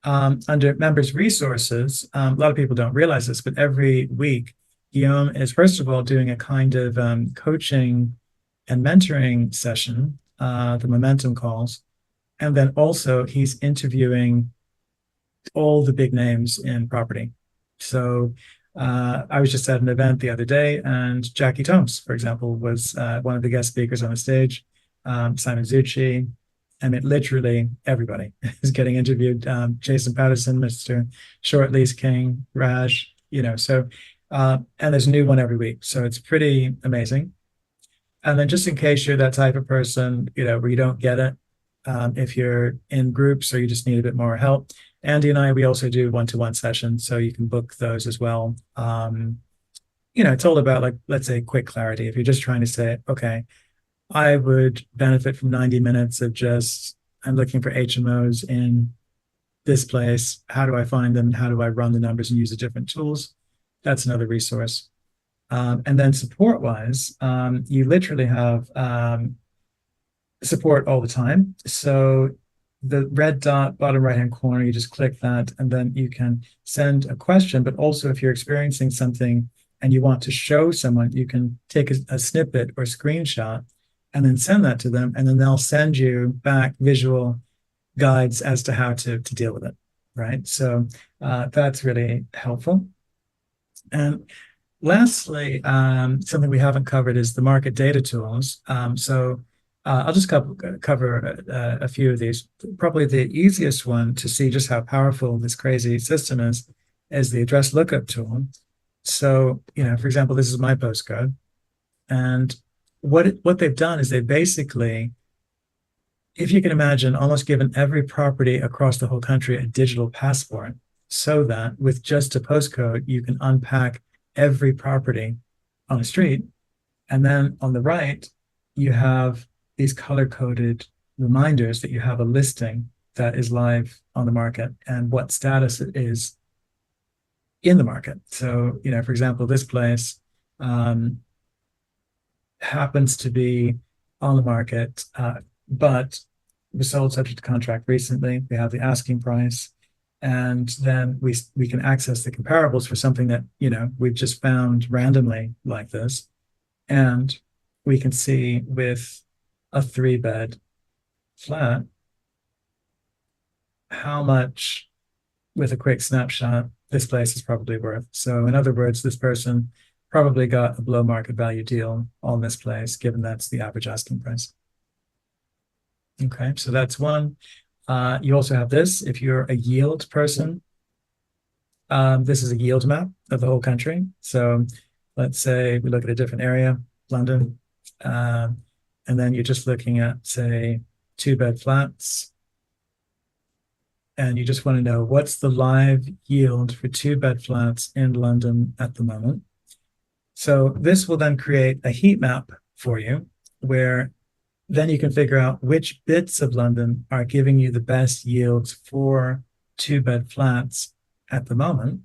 A: Under members resources, a lot of people don't realize this, but every week Guillaume is first of all doing a kind of coaching and mentoring session, the momentum calls, and then also he's interviewing all the big names in property. So I was just at an event the other day, and Jackie Tomes, for example, was one of the guest speakers on the stage. Simon Zucci, literally everybody is getting interviewed. Jason Patterson, Mr. Short Lease King, Raj, so, and there's a new one every week. So it's pretty amazing. And then just in case you're that type of person, where you don't get it, if you're in groups or you just need a bit more help, Andy and I, we also do one-to-one sessions, so you can book those as well. it's all about, like, let's say, quick clarity. If you're just trying to say, okay, I would benefit from 90 minutes of just, I'm looking for HMOs in this place. How do I find them? How do I run the numbers and use the different tools? That's another resource. And then support wise, you literally have support all the time. So the red dot, bottom right hand corner, you just click that, and then you can send a question. But also, if you're experiencing something and you want to show someone, you can take a snippet or screenshot and then send that to them, and then they'll send you back visual guides as to how to deal with it. Right. So that's really helpful. And lastly, something we haven't covered is the market data tools. I'll just cover a few of these. Probably the easiest one to see just how powerful this crazy system is the address lookup tool. So, for example, this is my postcode. And what they've done is they basically, if you can imagine, almost given every property across the whole country a digital passport, so that with just a postcode, you can unpack every property on a street. And then on the right, you have these color-coded reminders that you have a listing that is live on the market and what status it is in the market. So, for example, this place happens to be on the market, but was sold subject to contract recently. We have the asking price. And then we can access the comparables for something that, we've just found randomly like this. And we can see with a 3-bed flat how much, with a quick snapshot, this place is probably worth. So in other words, this person probably got a below market value deal on this place, given that's the average asking price. Okay, so that's one. You also have this. If you're a yield person, this is a yield map of the whole country. So let's say we look at a different area, London, and then you're just looking at, say, 2-bed flats. And you just want to know what's the live yield for 2-bed flats in London at the moment. So this will then create a heat map for you, where then you can figure out which bits of London are giving you the best yields for 2-bed flats at the moment.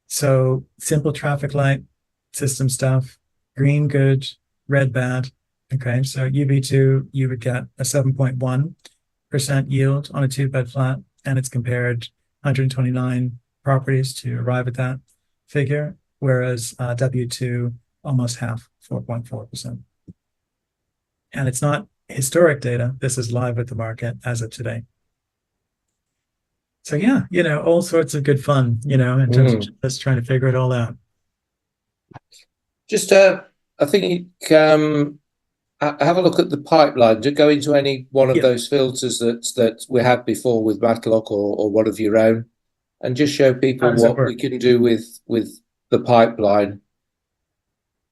A: So simple traffic light system stuff, green good, red bad. Okay, so UB2, you would get a 7.1% yield on a 2-bed flat, and it's compared 129 properties to arrive at that figure, whereas W2 almost half, 4.4%. And it's not historic data. This is live with the market as of today. So yeah, all sorts of good fun, in terms of just trying to figure it all out.
C: Just, I think have a look at the pipeline. To go into any one of those filters that we had before with Matlock or one of your own, and just show people what we can do with the pipeline.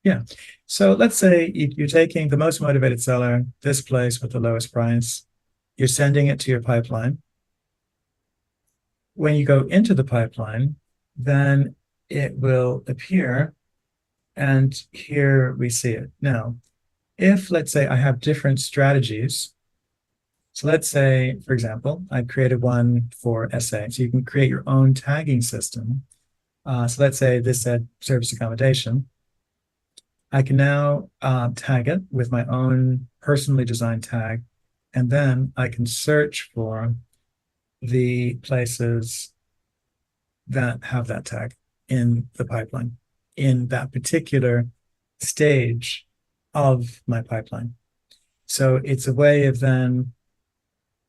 A: Yeah. So let's say you're taking the most motivated seller, this place with the lowest price, you're sending it to your pipeline. When you go into the pipeline, then it will appear, and here we see it. Now, if, let's say, I have different strategies, so let's say, for example, I've created one for SA, so you can create your own tagging system. So let's say this said service accommodation. I can now tag it with my own personally designed tag, and then I can search for the places that have that tag in the pipeline, in that particular stage of my pipeline. So it's a way of then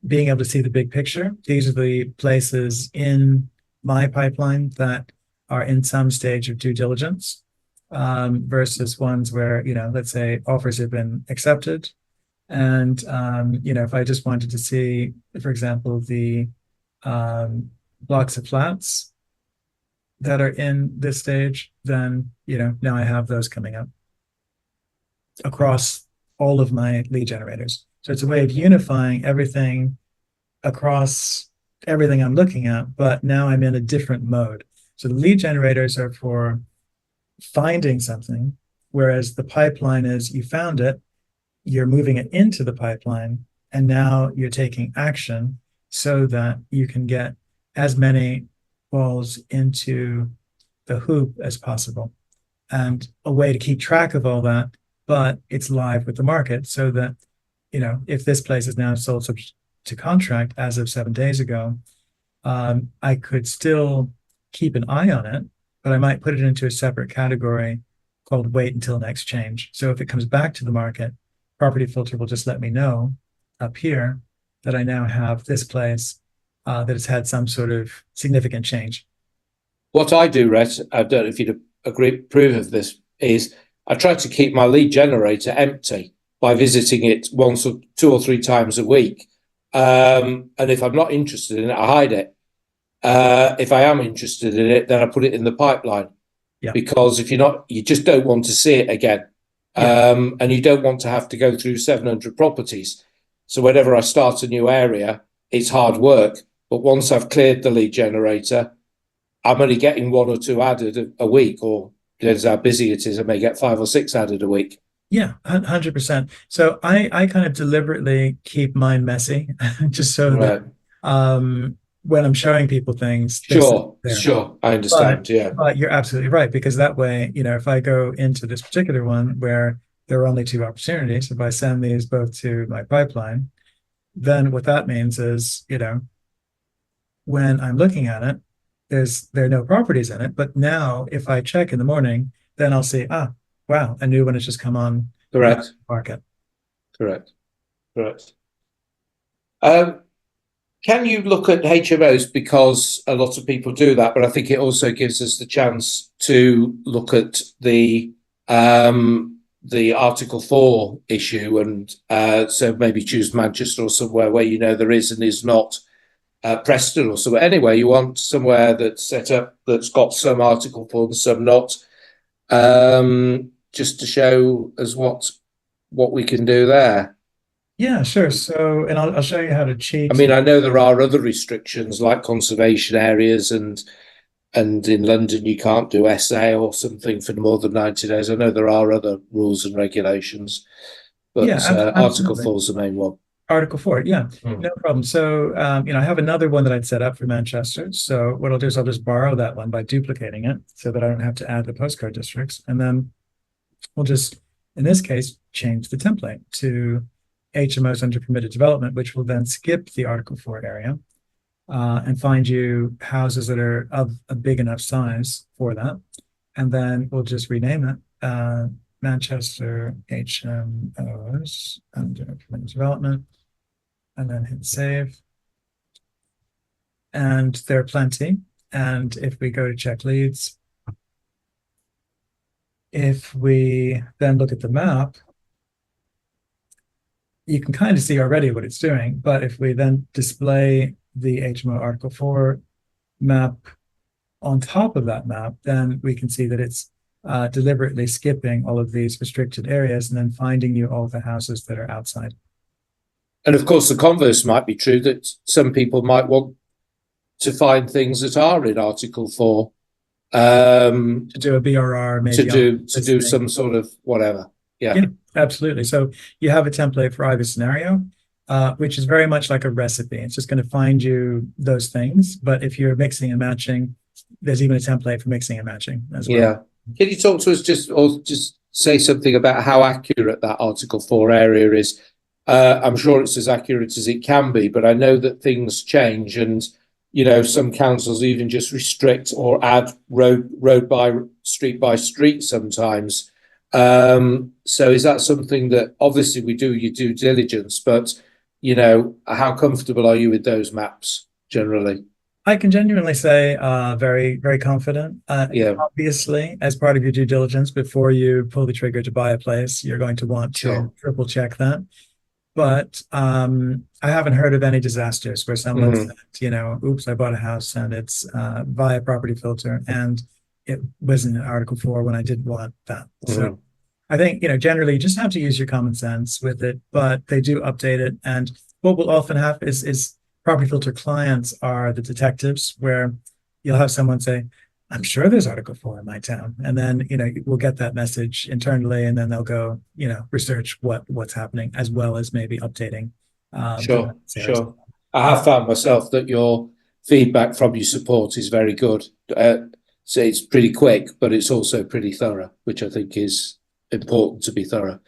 A: being able to see the big picture. These are the places in my pipeline that are in some stage of due diligence. Versus ones where, let's say offers have been accepted. And, if I just wanted to see, for example, the blocks of flats that are in this stage, then, now I have those coming up across all of my lead generators. So it's a way of unifying everything across everything I'm looking at, but now I'm in a different mode. So the lead generators are for finding something, whereas the pipeline is you found it, you're moving it into the pipeline, and now you're taking action so that you can get as many balls into the hoop as possible. And a way to keep track of all that, but it's live with the market so that, if this place is now sold subject to contract as of 7 days ago, I could still keep an eye on it, but I might put it into a separate category called wait until next change. So if it comes back to the market, Property Filter will just let me know up here that I now have this place that has had some sort of significant change.
C: What I do, Rhett, I don't know if you'd approve of this, is I try to keep my lead generator empty by visiting it once or 2 or 3 times a week. And if I'm not interested in it, I hide it. If I am interested in it, then I put it in the pipeline.
A: Yeah.
C: Because if you're not, you just don't want to see it again.
A: Yeah.
C: And you don't want to have to go through 700 properties. So whenever I start a new area, it's hard work. But once I've cleared the lead generator, I'm only getting 1 or 2 added a week, or depends how busy it is, I may get 5 or 6 added a week.
A: Yeah, 100%. So I kind of deliberately keep mine messy, just so that when I'm showing people things,
C: sure, I understand.
A: But you're absolutely right, because that way, if I go into this particular one where there are only 2 opportunities, if I send these both to my pipeline, then what that means is, when I'm looking at it, there are no properties in it. But now if I check in the morning, then I'll see, wow, a new one has just come on
C: Correct.
A: the market.
C: Correct. Can you look at HMOs? Because a lot of people do that, but I think it also gives us the chance to look at the Article 4 issue, and so maybe choose Manchester or somewhere where there is and is not Preston or somewhere. Anyway, you want somewhere that's set up that's got some Article 4 and some not, just to show us what we can do there.
A: Yeah, sure. So, and I'll show you how to cheat.
C: I mean, I know there are other restrictions like conservation areas, and in London you can't do SA or something for more than 90 days. I know there are other rules and regulations, but Article 4 is the main one.
A: Article 4, yeah, no problem. So, I have another one that I'd set up for Manchester. So what I'll do is I'll just borrow that one by duplicating it so that I don't have to add the postcode districts. And then we'll just, in this case, change the template to HMOs under permitted development, which will then skip the Article 4 area and find you houses that are of a big enough size for that. And then we'll just rename it Manchester HMOs under permitted development, and then hit save. And there are plenty. And if we go to check leads, if we then look at the map, you can kind of see already what it's doing. But if we then display the HMO Article 4 map on top of that map, then we can see that it's deliberately skipping all of these restricted areas and then finding you all the houses that are outside.
C: And of course, the converse might be true, that some people might want to find things that are in Article 4.
A: To do a BRR, maybe
C: to do some sort of whatever. Yeah,
A: absolutely. So you have a template for either scenario, which is very much like a recipe. It's just going to find you those things. But if you're mixing and matching, there's even a template for mixing and matching as well.
C: Yeah. Can you talk to us just say something about how accurate that Article 4 area is? I'm sure it's as accurate as it can be, but I know that things change, and some councils even just restrict or add road by street sometimes. So is that something that obviously we do your due diligence, but how comfortable are you with those maps generally?
A: I can genuinely say very, very confident. Obviously, as part of your due diligence, before you pull the trigger to buy a place, you're going to want to triple check that. But I haven't heard of any disasters where someone said, oops, I bought a house and it's via Property Filter and it was in Article 4 when I didn't want that. So I think, generally you just have to use your common sense with it, but they do update it. And what we'll often have is Property Filter clients are the detectives, where you'll have someone say, I'm sure there's Article 4 in my town. And then, we'll get that message internally, and then they'll go, research what's happening, as well as maybe updating
C: Sure,
A: the areas.
C: sure. I have found myself that your feedback from your support is very good. So it's pretty quick, but it's also pretty thorough, which I think is important to be thorough.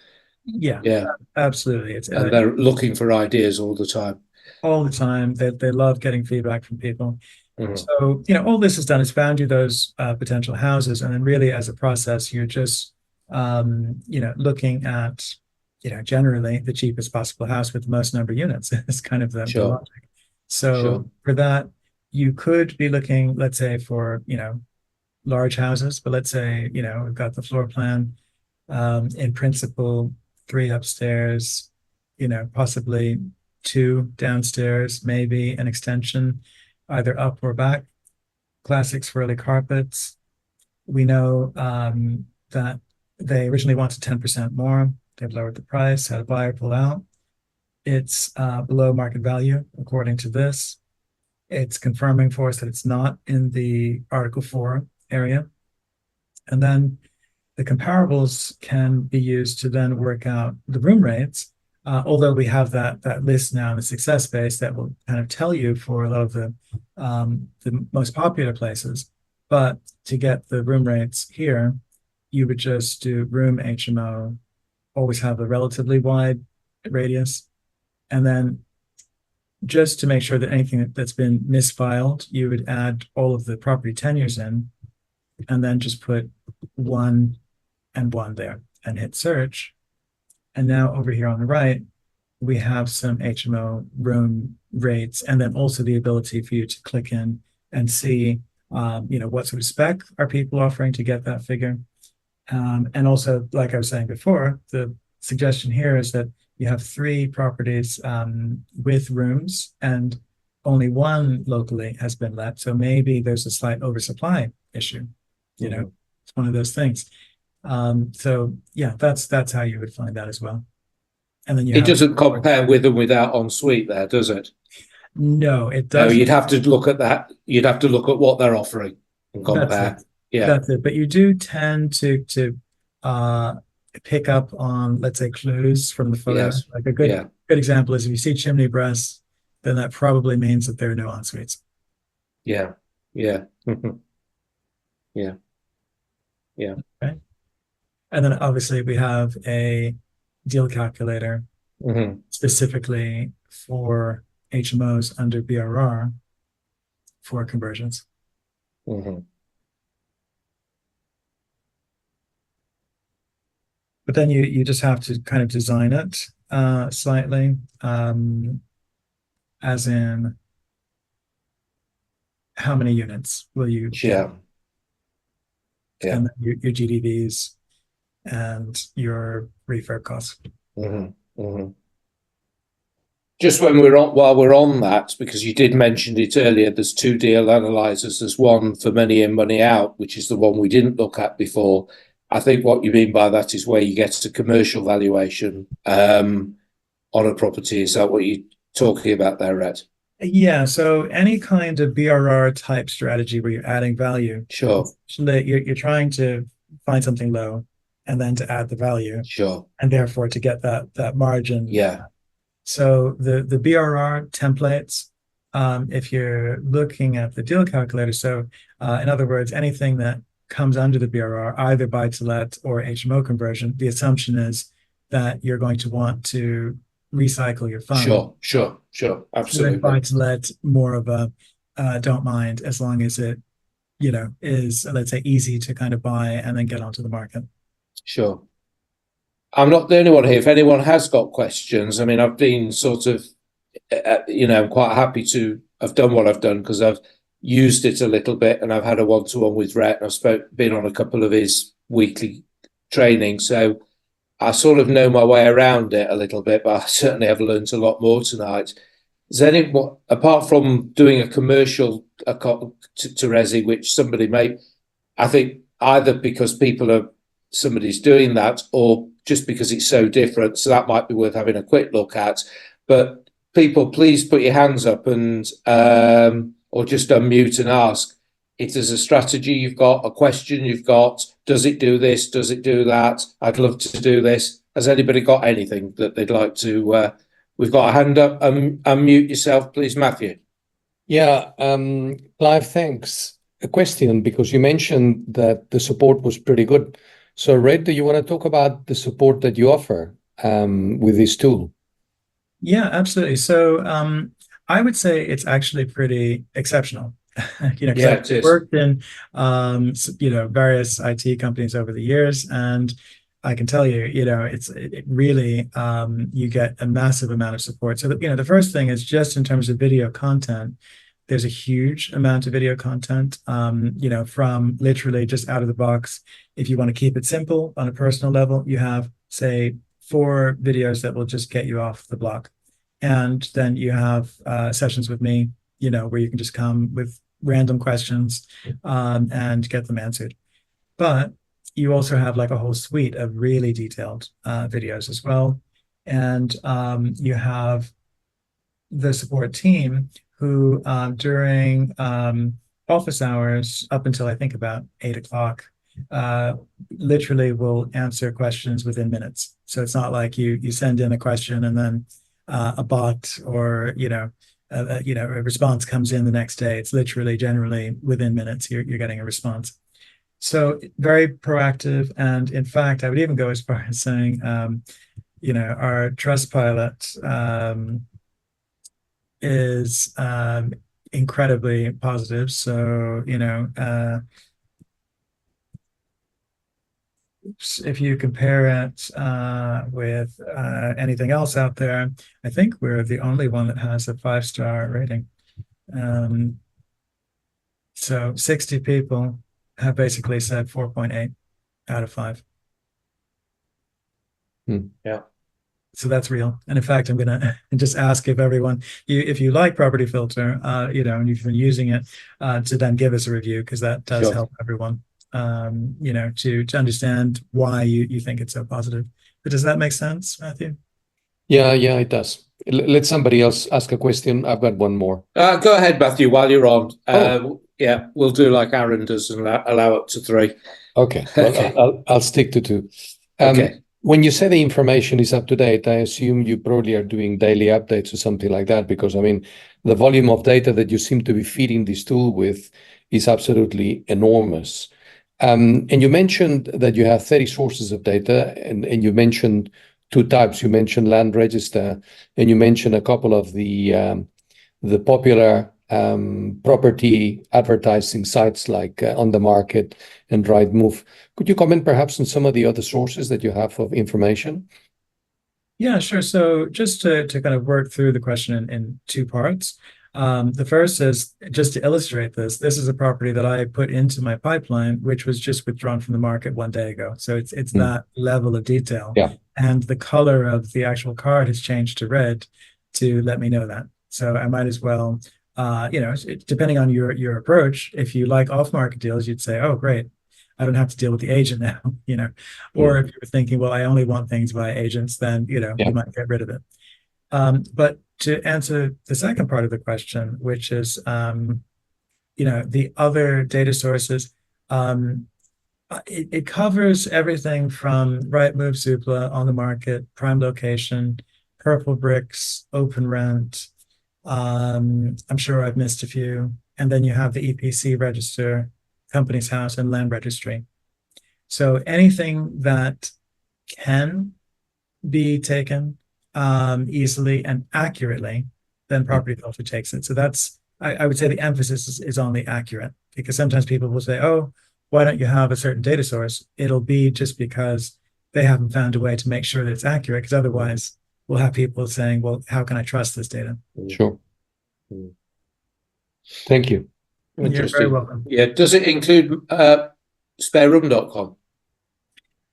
A: Yeah,
C: Yeah,
A: absolutely. It's
C: and they're looking for ideas all the time.
A: all the time. They love getting feedback from people.
C: Mhm.
A: So, all this is done is found you those potential houses. And then really as a process, you're just, looking at, generally the cheapest possible house with the most number of units. It's kind of the
C: Sure.
A: logic. So
C: Sure.
A: for that, you could be looking, let's say, for, large houses, but let's say, we've got the floor plan, in principle, 3 upstairs, possibly 2 downstairs, maybe an extension, either up or back, classic swirly carpets. We know that they originally wanted 10% more. They've lowered the price, had a buyer pull out. It's below market value, according to this. It's confirming for us that it's not in the Article 4 area. And then the comparables can be used to then work out the room rates. Although we have that list now in the success base that will kind of tell you for a lot of the most popular places. But to get the room rates here, you would just do room HMO, always have a relatively wide radius, and then just to make sure that anything that's been misfiled, you would add all of the property tenures in, and then just put 1 and 1 there and hit search. And now over here on the right, we have some HMO room rates, and then also the ability for you to click in and see, what sort of spec are people offering to get that figure. And also, like I was saying before, the suggestion here is that you have 3 properties with rooms, and only 1 locally has been let. So maybe there's a slight oversupply issue. It's one of those things. So yeah, that's how you would find that as well. And then
C: it doesn't compare with and without ensuite there, does it?
A: No, it
C: No,
A: doesn't.
C: you'd have to look at that. You'd have to look at what they're offering and compare.
A: That's
C: Yeah,
A: That's it. But you do tend to uh pick up on, let's say, clues from the photo.
C: Yes.
A: Like a good example is if you see chimney breasts, then that probably means that there are no en-suites.
C: Yeah, yeah. Yeah. Yeah.
A: Okay. And then obviously we have a deal calculator
C: Mhm.
A: specifically for HMOs under BRR for conversions.
C: Mhm.
A: But then you just have to kind of design it slightly, as in how many units will you get?
C: Yeah. Yeah.
A: And then your GDVs and your refurb costs.
C: Mhm. Mhm. Just while we're on that, because you did mention it earlier, there's 2 deal analyzers. There's one for money in, money out, which is the one we didn't look at before. I think what you mean by that is where you get a commercial valuation on a property. Is that what you're talking about there, Rhett?
A: Yeah, so any kind of BRR type strategy where you're adding value,
C: Sure,
A: you're trying to find something low and then to add the value,
C: sure.
A: and therefore to get that margin.
C: Yeah,
A: So the BRR templates, if you're looking at the deal calculator, so in other words, anything that comes under the BRR, either buy to let or HMO conversion, the assumption is that you're going to want to recycle your fund.
C: sure.
A: So then
C: Absolutely.
A: buy to let, more of a don't mind, as long as it, is, let's say, easy to kind of buy and then get onto the market.
C: Sure. I'm not the only one here. If anyone has got questions, I mean, I've been sort of, I'm quite happy to have done what I've done because I've used it a little bit, and I've had a one-to-one with Rhett, and been on a couple of his weekly trainings, so I sort of know my way around it a little bit. But I certainly have learned a lot more tonight. Is there any, apart from doing a commercial to Resi, which somebody may, I think either because somebody's doing that, or just because it's so different, so that might be worth having a quick look at. But people, please put your hands up and or just unmute and ask. if there's a strategy you've got, a question you've got, does it do this? Does it do that? I'd love to do this. Has anybody got anything that they'd like to? We've got a hand up. Unmute yourself, please, Matthew.
F: Yeah, Clive, thanks. A question, because you mentioned that the support was pretty good. So, Rhett, do you want to talk about the support that you offer with this tool?
A: Yeah, absolutely. So I would say it's actually pretty exceptional. Because
C: Yeah, it
A: I've
C: is.
A: worked in various IT companies over the years, and I can tell you, it really you get a massive amount of support. So the first thing is just in terms of video content, there's a huge amount of video content, from literally just out of the box. If you want to keep it simple on a personal level, you have, say, 4 videos that will just get you off the block. And then you have sessions with me, where you can just come with random questions and get them answered. But you also have like a whole suite of really detailed videos as well. And you have the support team who during office hours up until I think about 8 o'clock literally will answer questions within minutes. So it's not like you send in a question and then a bot or a response comes in the next day. It's literally generally within minutes you're getting a response. So very proactive, and in fact, I would even go as far as saying, our Trustpilot is incredibly positive. So if you compare it with anything else out there, I think we're the only one that has a 5-star rating. So 60 people have basically said 4.8 out of 5.
C: Yeah.
A: So that's real. And in fact, I'm going to just ask if everyone, if you like Property Filter, and you've been using it, to then give us a review, because that does help everyone, to understand why you think it's so positive. But does that make sense, Matthew?
F: Yeah, it does. Let somebody else ask a question. I've got one more.
C: Go ahead, Matthew, while you're on. Yeah, we'll do like Aaron does and allow up to 3.
F: Okay. Well, I'll stick to 2.
C: Okay.
F: When you say the information is up to date, I assume you probably are doing daily updates or something like that, because the volume of data that you seem to be feeding this tool with is absolutely enormous. And you mentioned that you have 30 sources of data, and you mentioned 2 types. You mentioned land register, and you mentioned a couple of the popular property advertising sites like On the Market and Rightmove. Could you comment perhaps on some of the other sources that you have of information?
A: Yeah, sure. So just to kind of work through the question in 2 parts. The first is, just to illustrate this is a property that I put into my pipeline, which was just withdrawn from the market 1 day ago. So it's that level of detail.
F: Yeah.
A: And the color of the actual card has changed to red to let me know that. So I might as well, depending on your approach, if you like off-market deals, you'd say, oh, great, I don't have to deal with the agent now, Or if you're thinking, well, I only want things by agents, then, you might get rid of it. But to answer the second part of the question, which is, the other data sources, it covers everything from Rightmove, Zoopla, On the Market, Prime Location, Purple Bricks, Open Rent. I'm sure I've missed a few. And then you have the EPC register, Companies House, and Land Registry. So anything that can be taken easily and accurately, then Property Filter takes it. So that's, I would say the emphasis is on the accurate, because sometimes people will say, oh, why don't you have a certain data source? It'll be just because they haven't found a way to make sure that it's accurate, because otherwise we'll have people saying, well, how can I trust this data?
F: Sure. Thank you.
A: You're very welcome.
C: Yeah. Does it include spareroom.com?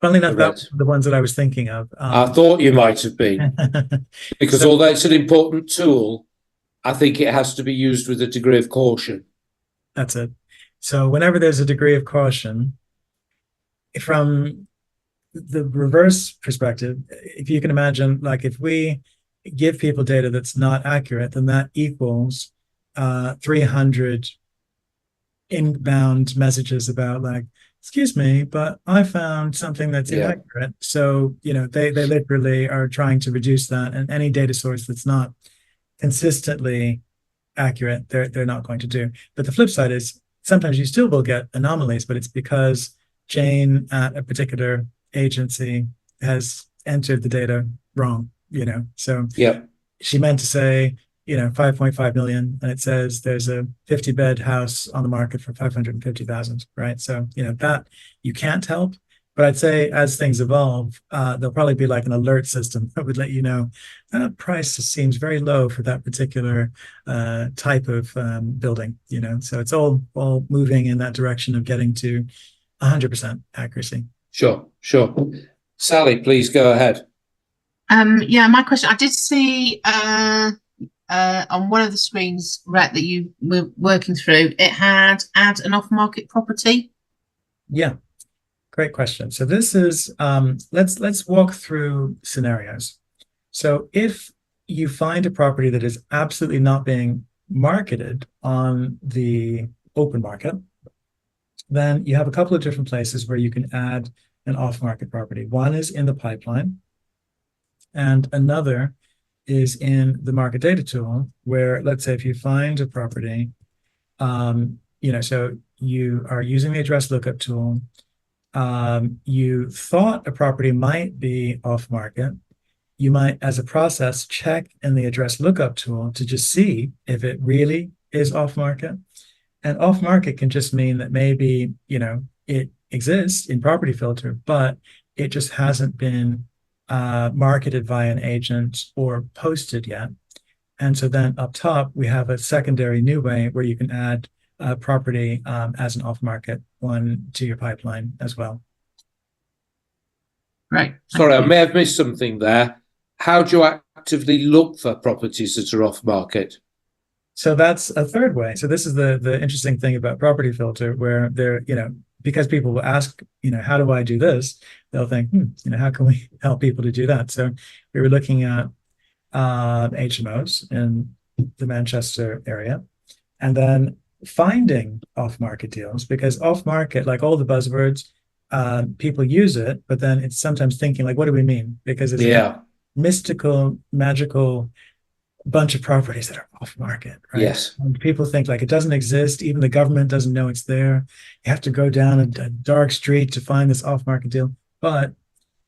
A: Funnily enough, that's the ones that I was thinking of.
C: I thought you might have been. Because although it's an important tool, I think it has to be used with a degree of caution.
A: That's it. So whenever there's a degree of caution, from the reverse perspective, if you can imagine, like if we give people data that's not accurate, then that equals 300 inbound messages about like, excuse me, but I found something that's
C: Yeah.
A: inaccurate. So, they literally are trying to reduce that, and any data source that's not consistently accurate, they're not going to do. But the flip side is sometimes you still will get anomalies, but it's because Jane at a particular agency has entered the data wrong, So
C: Yeah.
A: she meant to say, 5.5 million, and it says there's a 50-bed house on the market for 550,000, right? So, that you can't help. But I'd say as things evolve, there'll probably be like an alert system that would let you know that price seems very low for that particular type of building, So it's all moving in that direction of getting to 100% accuracy.
C: Sure. Sally, please go ahead.
D: Yeah, my question, I did see on one of the screens, Rhett, that you were working through, it had add an off-market property.
A: Yeah, great question. So this is let's walk through scenarios. So if you find a property that is absolutely not being marketed on the open market, then you have a couple of different places where you can add an off-market property. One is in the pipeline, and another is in the market data tool, where let's say if you find a property, so you are using the address lookup tool, you thought a property might be off market, you might, as a process, check in the address lookup tool to just see if it really is off market. And off market can just mean that maybe, it exists in property filter, but it just hasn't been marketed via an agent or posted yet. And so then up top, we have a secondary new way where you can add a property as an off-market one to your pipeline as well.
D: Right.
C: Sorry, I may have missed something there. How do you actively look for properties that are off market?
A: So that's a third way. So this is the interesting thing about property filter, where they're, because people will ask, how do I do this? They'll think, how can we help people to do that? So we were looking at HMOs in the Manchester area, and then finding off-market deals, because off-market, like all the buzzwords, people use it, but then it's sometimes thinking like, what do we mean? Because it's a mystical, magical bunch of properties that are off market, right?
C: Yes.
A: And people think like it doesn't exist. Even the government doesn't know it's there. You have to go down a dark street to find this off market deal. But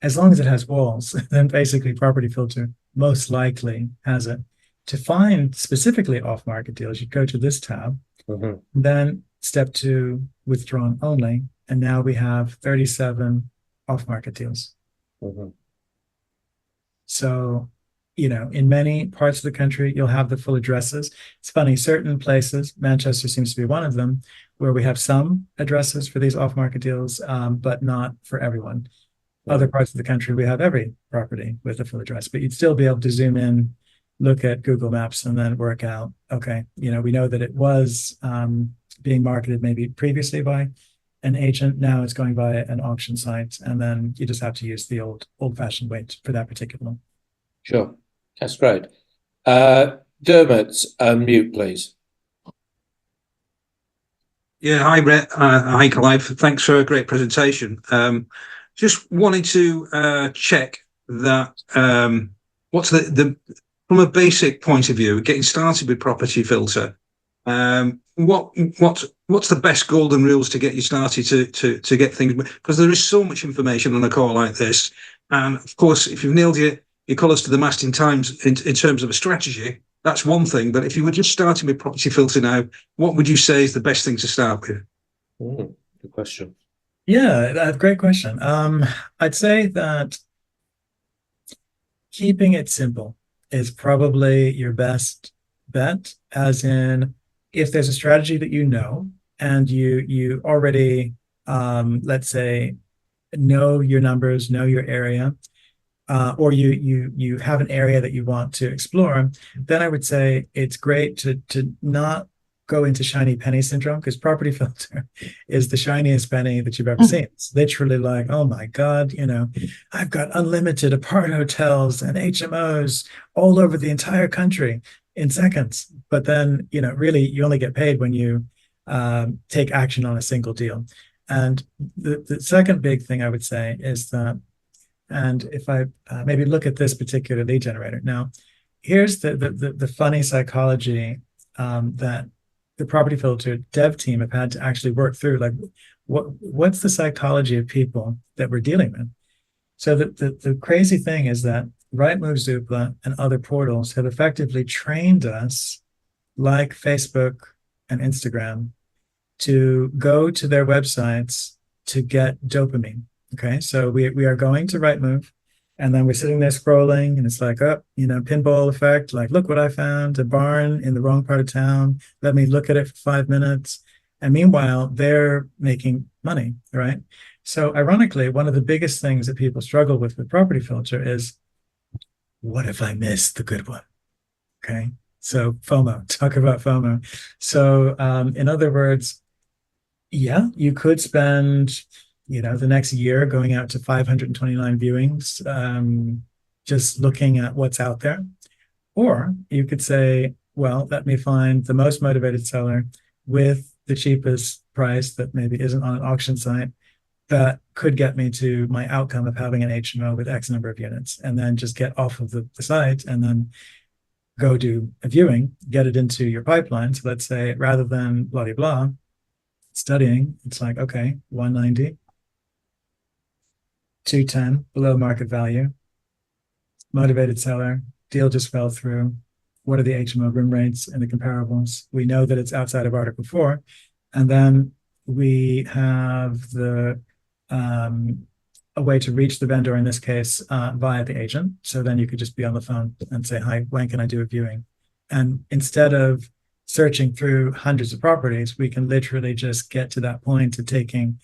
A: as long as it has walls, then basically property filter most likely has it. To find specifically off market deals, you go to this tab, then step 2, withdrawn only. And now we have 37 off market deals. So, in many parts of the country, you'll have the full addresses. It's funny, certain places, Manchester seems to be one of them, where we have some addresses for these off-market deals, but not for everyone. Other parts of the country, we have every property with a full address, but you'd still be able to zoom in, look at Google Maps, and then work out, okay, we know that it was being marketed maybe previously by an agent. Now it's going by an auction site, and then you just have to use the old-fashioned way for that particular one.
C: Sure. That's great. Dermot, unmute, please.
G: Yeah, hi, Rhett. Hi, Clive. Thanks for a great presentation. Just wanted to check that what's the from a basic point of view, getting started with property filter, what's the best golden rules to get you started to get things, because there is so much information on a call like this, and of course, if you've nailed your colours to the mast in terms of a strategy, that's one thing. But if you were just starting with property filter now, what would you say is the best thing to start with?
C: Good question.
A: Yeah, great question. I'd say that keeping it simple is probably your best bet, as in if there's a strategy that and you already, let's say, know your numbers, know your area, or you have an area that you want to explore, then I would say it's great to not go into shiny penny syndrome, because property filter is the shiniest penny that you've ever seen. It's literally like, oh my God, I've got unlimited apart hotels and HMOs all over the entire country in seconds. But then, really, you only get paid when you take action on a single deal. And the second big thing I would say is that, and if I maybe look at this particular lead generator now, here's the funny psychology that the property filter dev team have had to actually work through. Like, what's the psychology of people that we're dealing with? So the crazy thing is that Rightmove, Zoopla, and other portals have effectively trained us, like Facebook and Instagram, to go to their websites to get dopamine. Okay, so we are going to Rightmove, and then we're sitting there scrolling, and it's like, oh, pinball effect. Like, look what I found, a barn in the wrong part of town. Let me look at it for 5 minutes. And meanwhile, they're making money, right? So ironically, one of the biggest things that people struggle with property filter is, what if I miss the good one? Okay, so FOMO, talk about FOMO. So in other words, yeah, you could spend, the next year going out to 529 viewings, just looking at what's out there. Or you could say, well, let me find the most motivated seller with the cheapest price that maybe isn't on an auction site that could get me to my outcome of having an HMO with X number of units, and then just get off of the site and then go do a viewing, get it into your pipeline. So let's say rather than blah, blah, blah, studying, it's like, okay, 190, 210, below market value, motivated seller, deal just fell through. What are the HMO room rates and the comparables? We know that it's outside of Article 4. And then we have a way to reach the vendor, in this case, via the agent. So then you could just be on the phone and say, hi, when can I do a viewing? And instead of searching through hundreds of properties, we can literally just get to that point of taking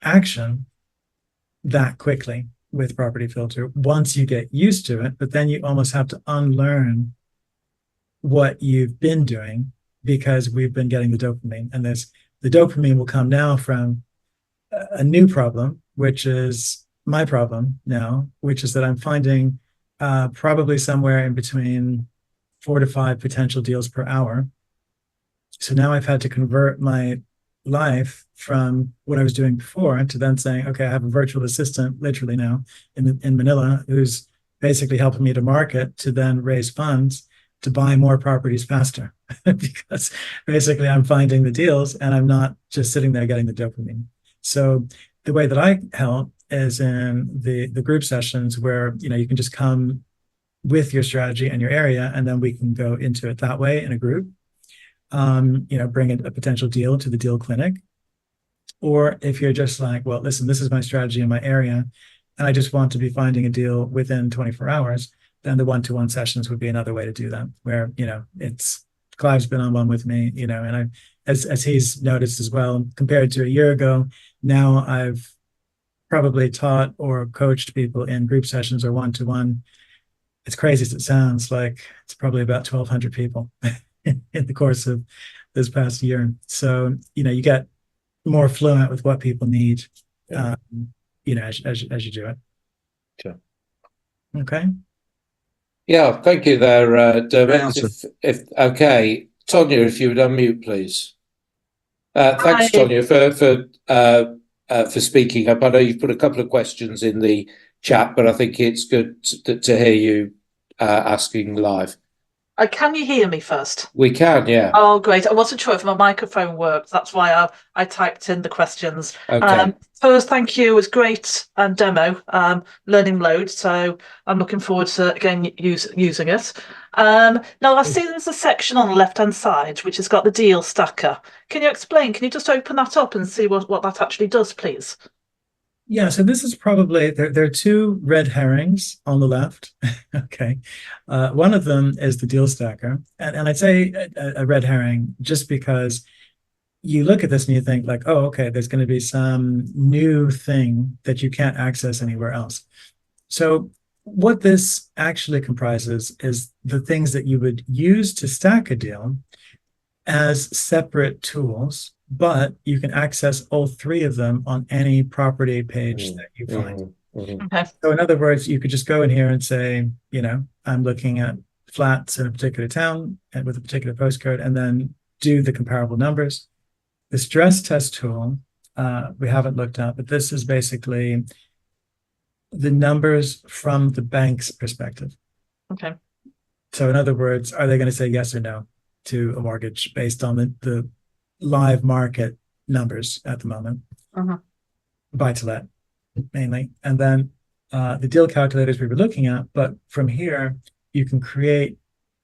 A: action that quickly with property filter once you get used to it. But then you almost have to unlearn what you've been doing, because we've been getting the dopamine, and the dopamine will come now from a new problem, which is my problem now, which is that I'm finding probably somewhere in between 4 to 5 potential deals per hour. So now I've had to convert my life from what I was doing before to then saying, okay, I have a virtual assistant literally now in Manila who's basically helping me to market, to then raise funds to buy more properties faster because basically I'm finding the deals and I'm not just sitting there getting the dopamine. So the way that I help is in the group sessions where, you can just come with your strategy and your area, and then we can go into it that way in a group. Bring a potential deal to the deal clinic. Or if you're just like, well, listen, this is my strategy in my area, and I just want to be finding a deal within 24 hours, then the one-to-one sessions would be another way to do that, where, it's Clive's been on one with me, and I, as he's noticed as well, compared to a year ago, now I've probably taught or coached people in group sessions or one-to-one. As crazy as it sounds, like it's probably about 1,200 people in the course of this past year. So, you get more fluent with what people need, as you do it.
C: Sure.
A: Okay.
C: Yeah, thank you there, Dermot.
G: answer.
C: If okay, Tonya, if you would unmute, please. Thanks,
B: Hi.
C: Tonya, for speaking up. I know you've put a couple of questions in the chat, but I think it's good to hear you asking live.
H: Can you hear me first?
C: We can, yeah.
H: Oh, great. I wasn't sure if my microphone worked. That's why I typed in the questions.
C: Okay.
H: First, thank you. It was great demo, learning loads. So I'm looking forward to, again, using it. Now, I see there's a section on the left-hand side which has got the deal stacker. Can you explain? Can you just open that up and see what that actually does, please?
A: Yeah, so this is probably, there are 2 red herrings on the left. Okay. One of them is the deal stacker. And I'd say a red herring just because you look at this and you think like, oh, okay, there's going to be some new thing that you can't access anywhere else. So what this actually comprises is the things that you would use to stack a deal as separate tools, but you can access all 3 of them on any property page that you find.
H: Okay.
A: So in other words, you could just go in here and say, I'm looking at flats in a particular town and with a particular postcode, and then do the comparable numbers. The stress test tool, we haven't looked at, but this is basically the numbers from the bank's perspective.
H: Okay.
A: So in other words, are they going to say yes or no to a mortgage based on the live market numbers at the moment?
H: Uh-huh.
A: Buy to let mainly. And then the deal calculators we were looking at, but from here, you can create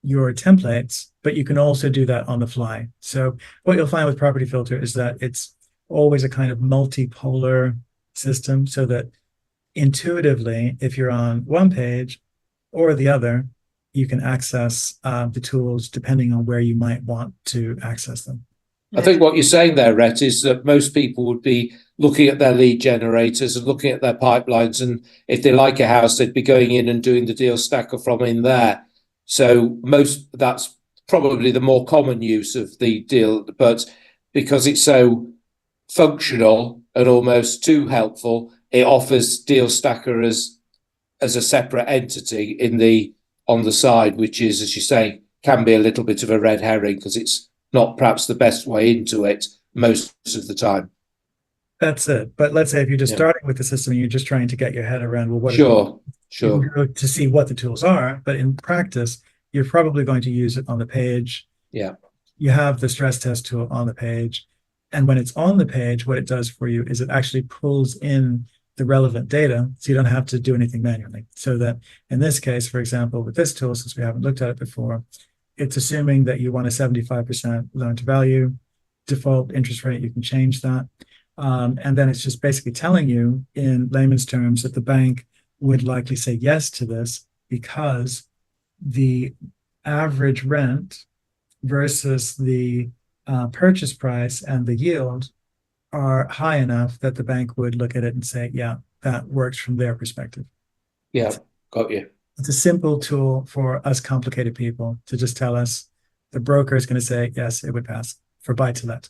A: your templates, but you can also do that on the fly. So what you'll find with Property Filter is that it's always a kind of multipolar system, so that intuitively, if you're on one page or the other, you can access the tools depending on where you might want to access them.
C: I think what you're saying there, Rhett, is that most people would be looking at their lead generators and looking at their pipelines, and if they like a house, they'd be going in and doing the deal stacker from in there. So that's probably the more common use of the deal, but because it's so functional and almost too helpful, it offers deal stacker as a separate entity on the side, which is, as you say, can be a little bit of a red herring because it's not perhaps the best way into it most of the time.
A: That's it. But let's say if you're just starting with the system and you're just trying to get your head around, well, what
C: Sure.
A: you can go to see what the tools are, but in practice, you're probably going to use it on the page.
C: Yeah.
A: You have the stress test tool on the page. And when it's on the page, what it does for you is it actually pulls in the relevant data, so you don't have to do anything manually. So that in this case, for example, with this tool, since we haven't looked at it before, it's assuming that you want a 75% loan to value, default interest rate, you can change that. And then it's just basically telling you in layman's terms that the bank would likely say yes to this because the average rent versus the purchase price and the yield are high enough that the bank would look at it and say, yeah, that works from their perspective.
C: Yeah, got you.
A: It's a simple tool for us complicated people to just tell us the broker is going to say, yes, it would pass for buy to let.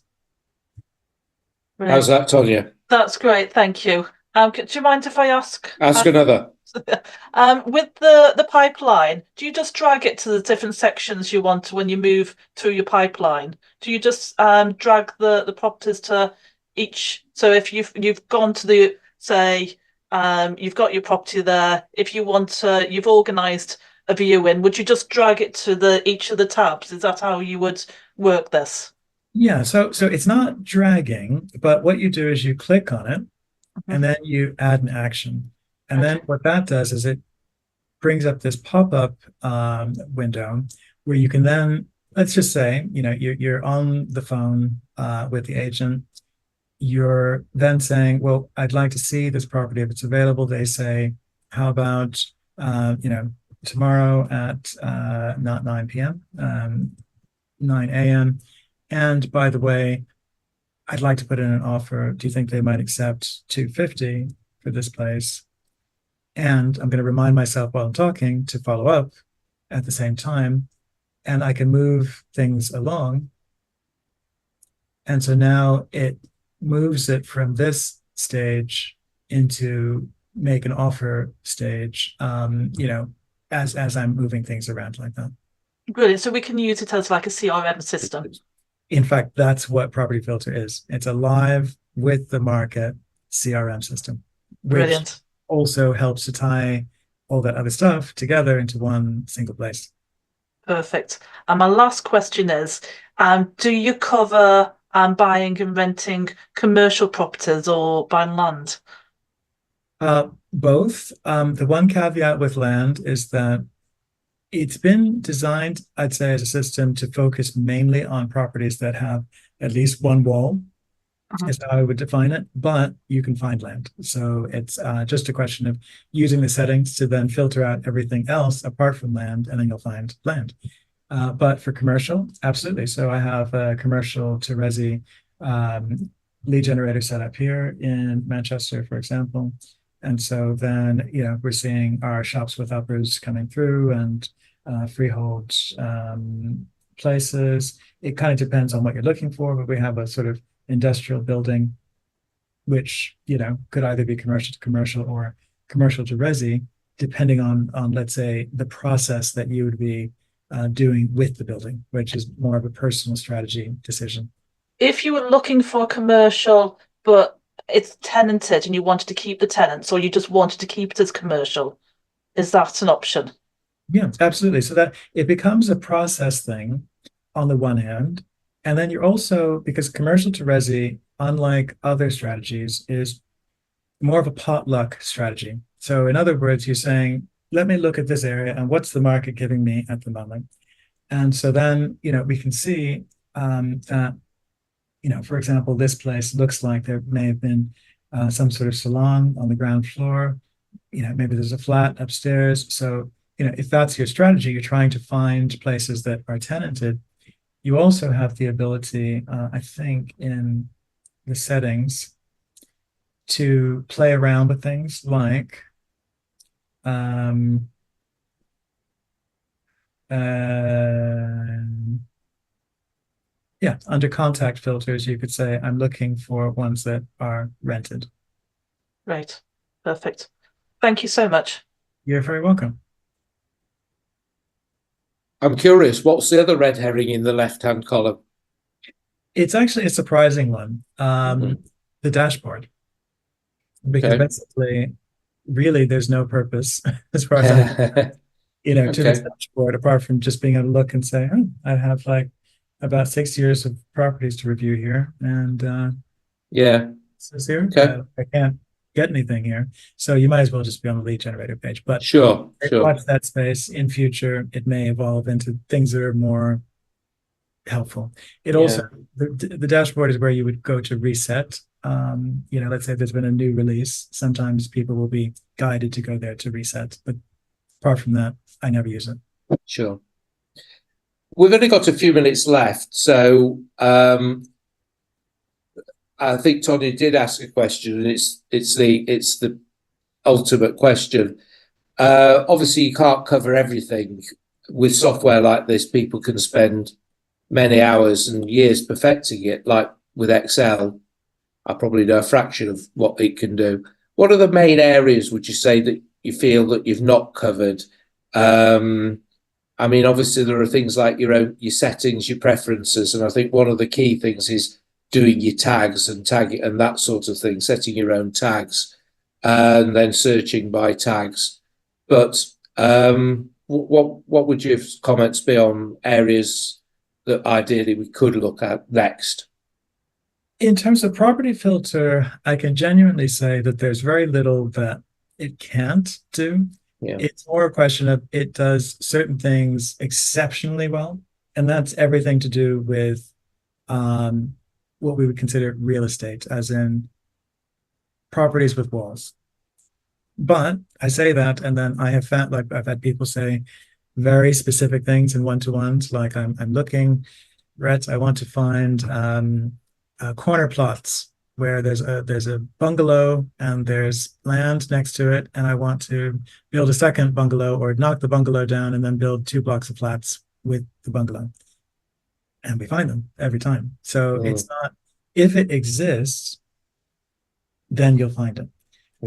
C: How's that, Tonya?
H: That's great, thank you. Do you mind if I ask?
C: Ask another.
H: With the pipeline, do you just drag it to the different sections you want when you move through your pipeline? Do you just drag the properties to each? So if you've gone to the, say, you've got your property there. If you want to, you've organised a view in, would you just drag it to each of the tabs? Is that how you would work this?
A: Yeah, so it's not dragging, but what you do is you click on it and then you add an action. And then what that does is it brings up this pop-up window where you can then, let's just say, you're on the phone with the agent. You're then saying, well, I'd like to see this property if it's available. They say, how about, tomorrow at not 9 p.m., 9 a.m. And by the way, I'd like to put in an offer. Do you think they might accept $250 for this place? And I'm going to remind myself while I'm talking to follow up at the same time, and I can move things along. And so now it moves it from this stage into make an offer stage, as I'm moving things around like that.
H: Brilliant. So we can use it as like a CRM system.
A: In fact, that's what Property Filter is. It's a live with the market CRM system.
H: Brilliant.
A: Also helps to tie all that other stuff together into one single place.
H: Perfect. And my last question is, do you cover buying and renting commercial properties or buying land?
A: Both. The one caveat with land is that it's been designed, I'd say, as a system to focus mainly on properties that have at least one wall. Is how I would define it, but you can find land. So it's just a question of using the settings to then filter out everything else apart from land, and then you'll find land. But for commercial, absolutely. So I have a commercial to resi lead generator set up here in Manchester, for example. And so then, we're seeing our shops with uppers coming through and freehold places. It kind of depends on what you're looking for, but we have a sort of industrial building, which could either be commercial to commercial or commercial to resi, depending on let's say the process that you would be doing with the building, which is more of a personal strategy decision.
H: if you were looking for commercial, but it's tenanted and you wanted to keep the tenants, or you just wanted to keep it as commercial, is that an option?
A: Yeah, absolutely. So that it becomes a process thing on the one hand. And then you're also, because commercial to resi, unlike other strategies, is more of a potluck strategy. So in other words, you're saying, let me look at this area and what's the market giving me at the moment. And so then, we can see that, for example, this place looks like there may have been some sort of salon on the ground floor. Maybe there's a flat upstairs. So, if that's your strategy, you're trying to find places that are tenanted. You also have the ability, I think, in the settings to play around with things like under contact filters, you could say, I'm looking for ones that are rented.
H: Right. Perfect. Thank you so much.
A: You're very welcome.
C: I'm curious, what's the other red herring in the left-hand column?
A: It's actually a surprising one. The dashboard. Because basically, really, there's no purpose as far as to this dashboard, apart from just being able to look and say, oh, I have like about 6 years of properties to review here. And says here, I can't get anything here. So you might as well just be on the lead generator page. But
C: sure.
A: Watch that space. In future, it may evolve into things that are more helpful. It also, the dashboard is where you would go to reset. Let's say there's been a new release. Sometimes people will be guided to go there to reset. But apart from that, I never use it.
C: Sure. We've only got a few minutes left. So I think Tony did ask a question, and it's the ultimate question. Obviously, you can't cover everything with software like this. People can spend many hours and years perfecting it. Like with Excel, I probably know a fraction of what it can do. What are the main areas, would you say, that you feel that you've not covered? Obviously there are things like your settings, your preferences, and I think one of the key things is doing your tags and tagging and that sort of thing, setting your own tags and then searching by tags. But what would your comments be on areas that ideally we could look at next?
A: In terms of property filter, I can genuinely say that there's very little that it can't do.
C: Yeah.
A: It's more a question of it does certain things exceptionally well, and that's everything to do with what we would consider real estate, as in properties with walls. But I say that, and then I have found, like, I've had people say very specific things in one-to-ones, like I'm looking, Rhett, I want to find corner plots where there's a bungalow and there's land next to it, and I want to build a second bungalow or knock the bungalow down and then build 2 blocks of flats with the bungalow. And we find them every time. So it's not, if it exists, then you'll find it.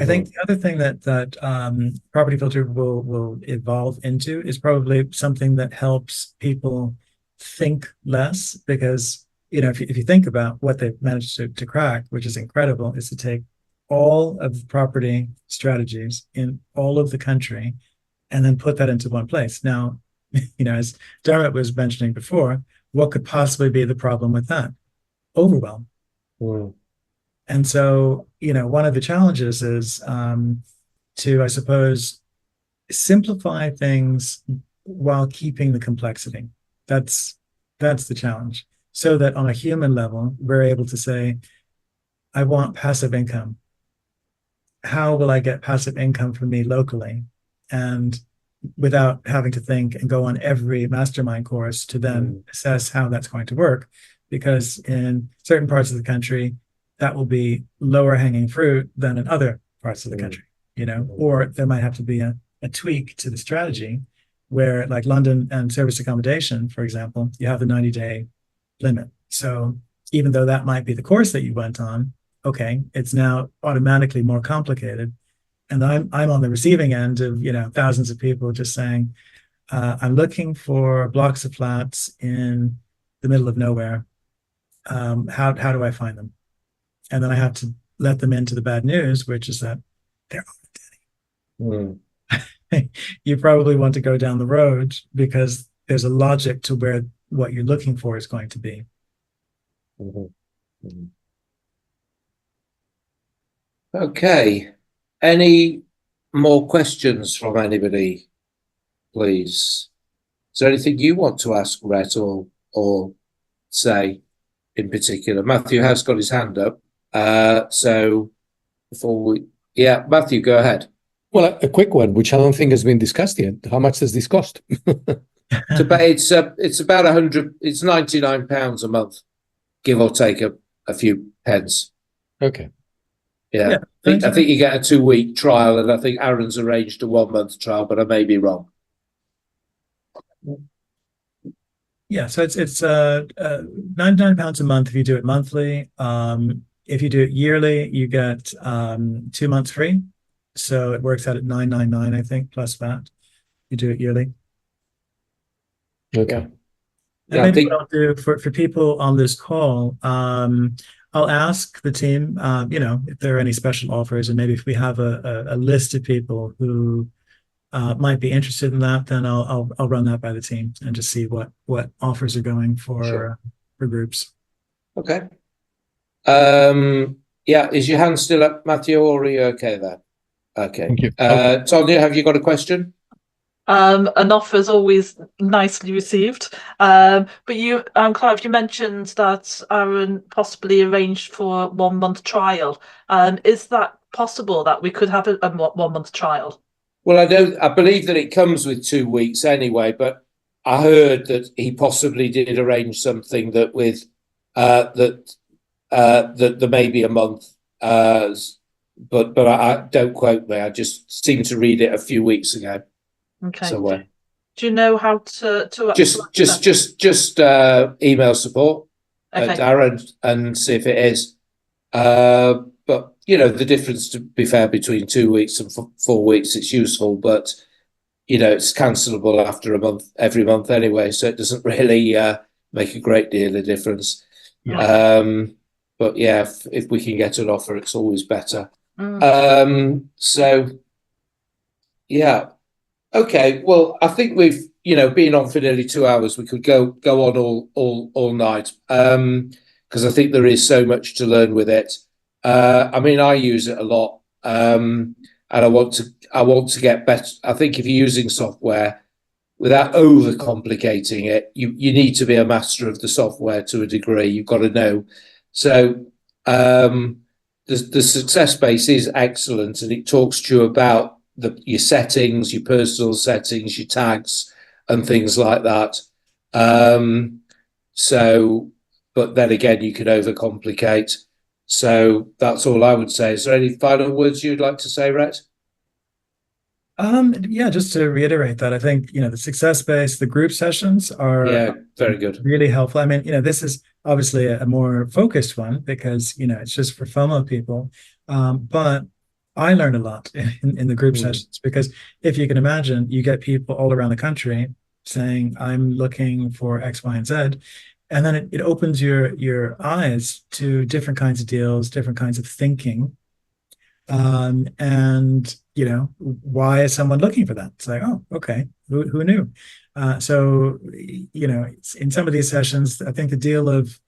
A: I think the other thing that property filter will evolve into is probably something that helps people think less, because if you think about what they've managed to crack, which is incredible, is to take all of the property strategies in all of the country and then put that into one place. Now, as Dermot was mentioning before, what could possibly be the problem with that? Overwhelm. And so, one of the challenges is to, I suppose, simplify things while keeping the complexity. That's the challenge. So that on a human level, we're able to say, I want passive income. How will I get passive income for me locally? And without having to think and go on every mastermind course to then assess how that's going to work. Because in certain parts of the country, that will be lower hanging fruit than in other parts of the country, or there might have to be a tweak to the strategy where, like London and service accommodation, for example, you have the 90-day limit. So even though that might be the course that you went on, okay, it's now automatically more complicated. And I'm on the receiving end of, thousands of people just saying, I'm looking for blocks of flats in the middle of nowhere. how do I find them? And then I have to let them into the bad news, which is that there
C: Mm.
A: you probably want to go down the road because there's a logic to where what you're looking for is going to be.
C: Mhm. Mhm. Okay. Any more questions from anybody, please? Is there anything you want to ask Rhett or say in particular? Matthew has got his hand up. So before we, yeah, Matthew, go ahead.
F: Well, a quick one, which I don't think has been discussed yet. How much does this cost?
C: It's about 100. It's £99 a month, give or take a few pence.
F: Okay.
C: Yeah,
A: Yeah,
C: I think you get a 2-week trial, and I think Aaron's arranged a 1-month trial, but I may be wrong.
A: Yeah, so it's £99 a month if you do it monthly. If you do it yearly, you get 2 months free. So it works out at $9.99, I think, plus VAT. You do it yearly.
F: Okay.
C: Yeah.
A: And
C: Yeah, I
A: maybe
C: think
A: what I'll do for people on this call, I'll ask the team, if there are any special offers, and maybe if we have a list of people who might be interested in that, then I'll run that by the team and just see what offers are going
C: Sure.
A: for groups.
C: okay. Yeah, is your hand still up, Matthew, or are you okay there? Okay.
F: Thank you.
C: Tonya, have you got a question?
H: An offer is always nicely received. But you, Clive, you mentioned that Aaron possibly arranged for a 1-month trial. Is that possible that we could have a 1-month trial?
C: Well, I believe that it comes with 2 weeks anyway, but I heard that he possibly did arrange something that with that there may be a month. But I don't quote me. I just seemed to read it a few weeks ago.
H: Okay.
C: So
H: Do you know how to
C: just email support
H: Okay.
C: at Darren and see if it is. But the difference, to be fair, between 2 weeks and 4 weeks, it's useful, but it's cancelable after a month, every month anyway, so it doesn't really make a great deal of difference.
A: Yeah.
C: But yeah, if we can get an offer, it's always better. So yeah, okay. Well, I think we've been on for nearly 2 hours. We could go on all night because I think there is so much to learn with it. I mean, I use it a lot, and I want to get better. I think if you're using software without overcomplicating it, you need to be a master of the software to a degree. You've got to know. So the success base is excellent, and it talks to you about your settings, your personal settings, your tags, and things like that. But then again, you can overcomplicate. So that's all I would say. Is there any final words you'd like to say, Rhett?
A: Yeah, just to reiterate that, I think, the success base, the group sessions are
C: very good.
A: really helpful. I mean, this is obviously a more focused one because, it's just for FOMO people. But I learned a lot in the group sessions because if you can imagine, you get people all around the country saying, I'm looking for X, Y, and Z. And then it opens your eyes to different kinds of deals, different kinds of thinking. And why is someone looking for that? It's like, oh, okay, who knew? So in some of these sessions, I think the deal of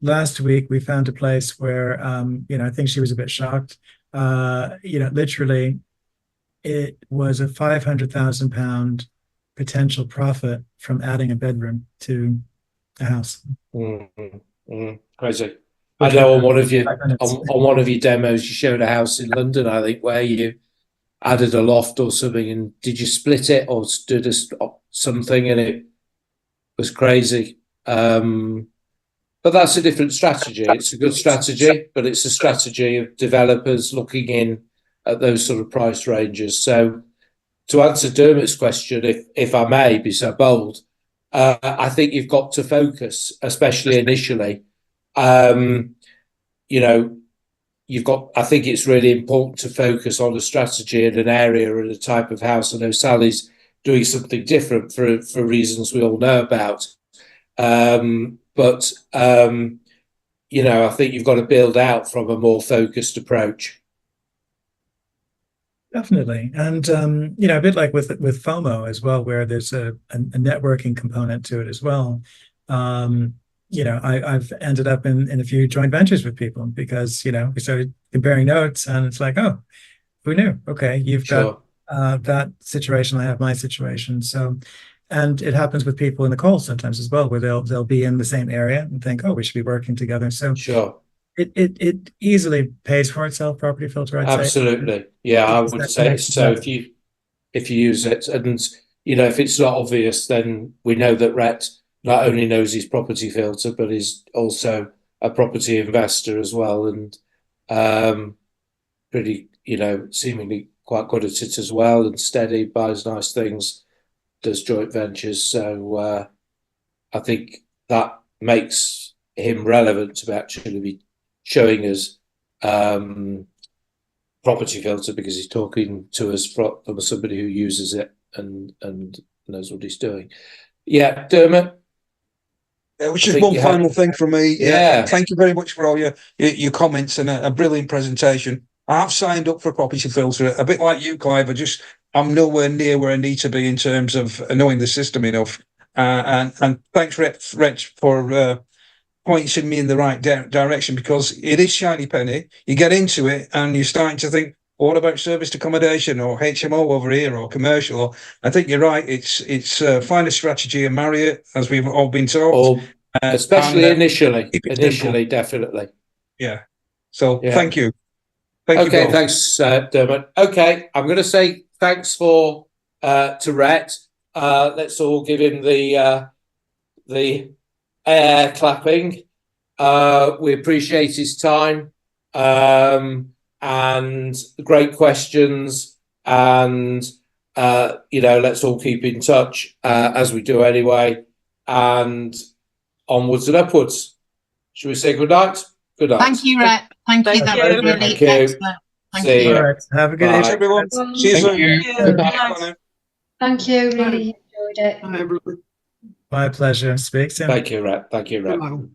A: last week, we found a place where I think she was a bit shocked. Literally, it was a £500,000 potential profit from adding a bedroom to a house.
C: Crazy. I know on one of your demos, you showed a house in London, I think, where you added a loft or something, and did you split it or did something, and it was crazy. But that's a different strategy. It's a good strategy, but it's a strategy of developers looking in at those sort of price ranges. So to answer Dermot's question, if I may be so bold, I think you've got to focus, especially initially. I think it's really important to focus on a strategy in an area and a type of house. I know Sally's doing something different for reasons we all know about. But I think you've got to build out from a more focused approach.
A: Definitely. And, a bit like with FOMO as well, where there's a networking component to it as well. I've ended up in a few joint ventures with people because, we started comparing notes and it's like, oh, who knew? Okay, you've got that situation, I have my situation. So, and it happens with people in the call sometimes as well, where they'll be in the same area and think, oh, we should be working together. So
C: Sure.
A: It easily pays for itself, property filter, I'd say.
C: Absolutely. Yeah, I would say so. If you use it, and if it's not obvious, then we know that Rhett not only knows his property filter, but is also a property investor as well, and pretty, seemingly quite good at it as well, and steady, buys nice things, does joint ventures. So I think that makes him relevant to actually be showing us property filter, because he's talking to us from somebody who uses it and knows what he's doing. Yeah, Dermot.
G: Which is one final thing from me.
C: Yeah.
G: Thank you very much for all your comments and a brilliant presentation. I've signed up for a property filter, a bit like you, Clive. I'm nowhere near where I need to be in terms of knowing the system enough. And thanks, Rhett, for pointing me in the right direction, because it is shiny penny. You get into it and you're starting to think, what about serviced accommodation or HMO over here or commercial? I think you're right. It's find a strategy and marry it, as we've all been told.
C: Especially initially, definitely.
G: Yeah. So thank you. Thank you both.
C: Thanks, Dermot. Okay, I'm going to say thanks to Rhett. Let's all give him the air clapping. We appreciate his time and great questions, and let's all keep in touch as we do anyway, and onwards and upwards. Should we say good night? Good night.
D: Thank you, Rhett. Thank you. That was really excellent. Thank you.
A: All right. Have a good
C: Bye.
A: day,
G: everyone. See you soon.
C: Good night.
E: Thank you. Really enjoyed it.
A: My pleasure. Speak soon.
C: Thank you, Rhett. Thank you, Rhett.
G: Hello.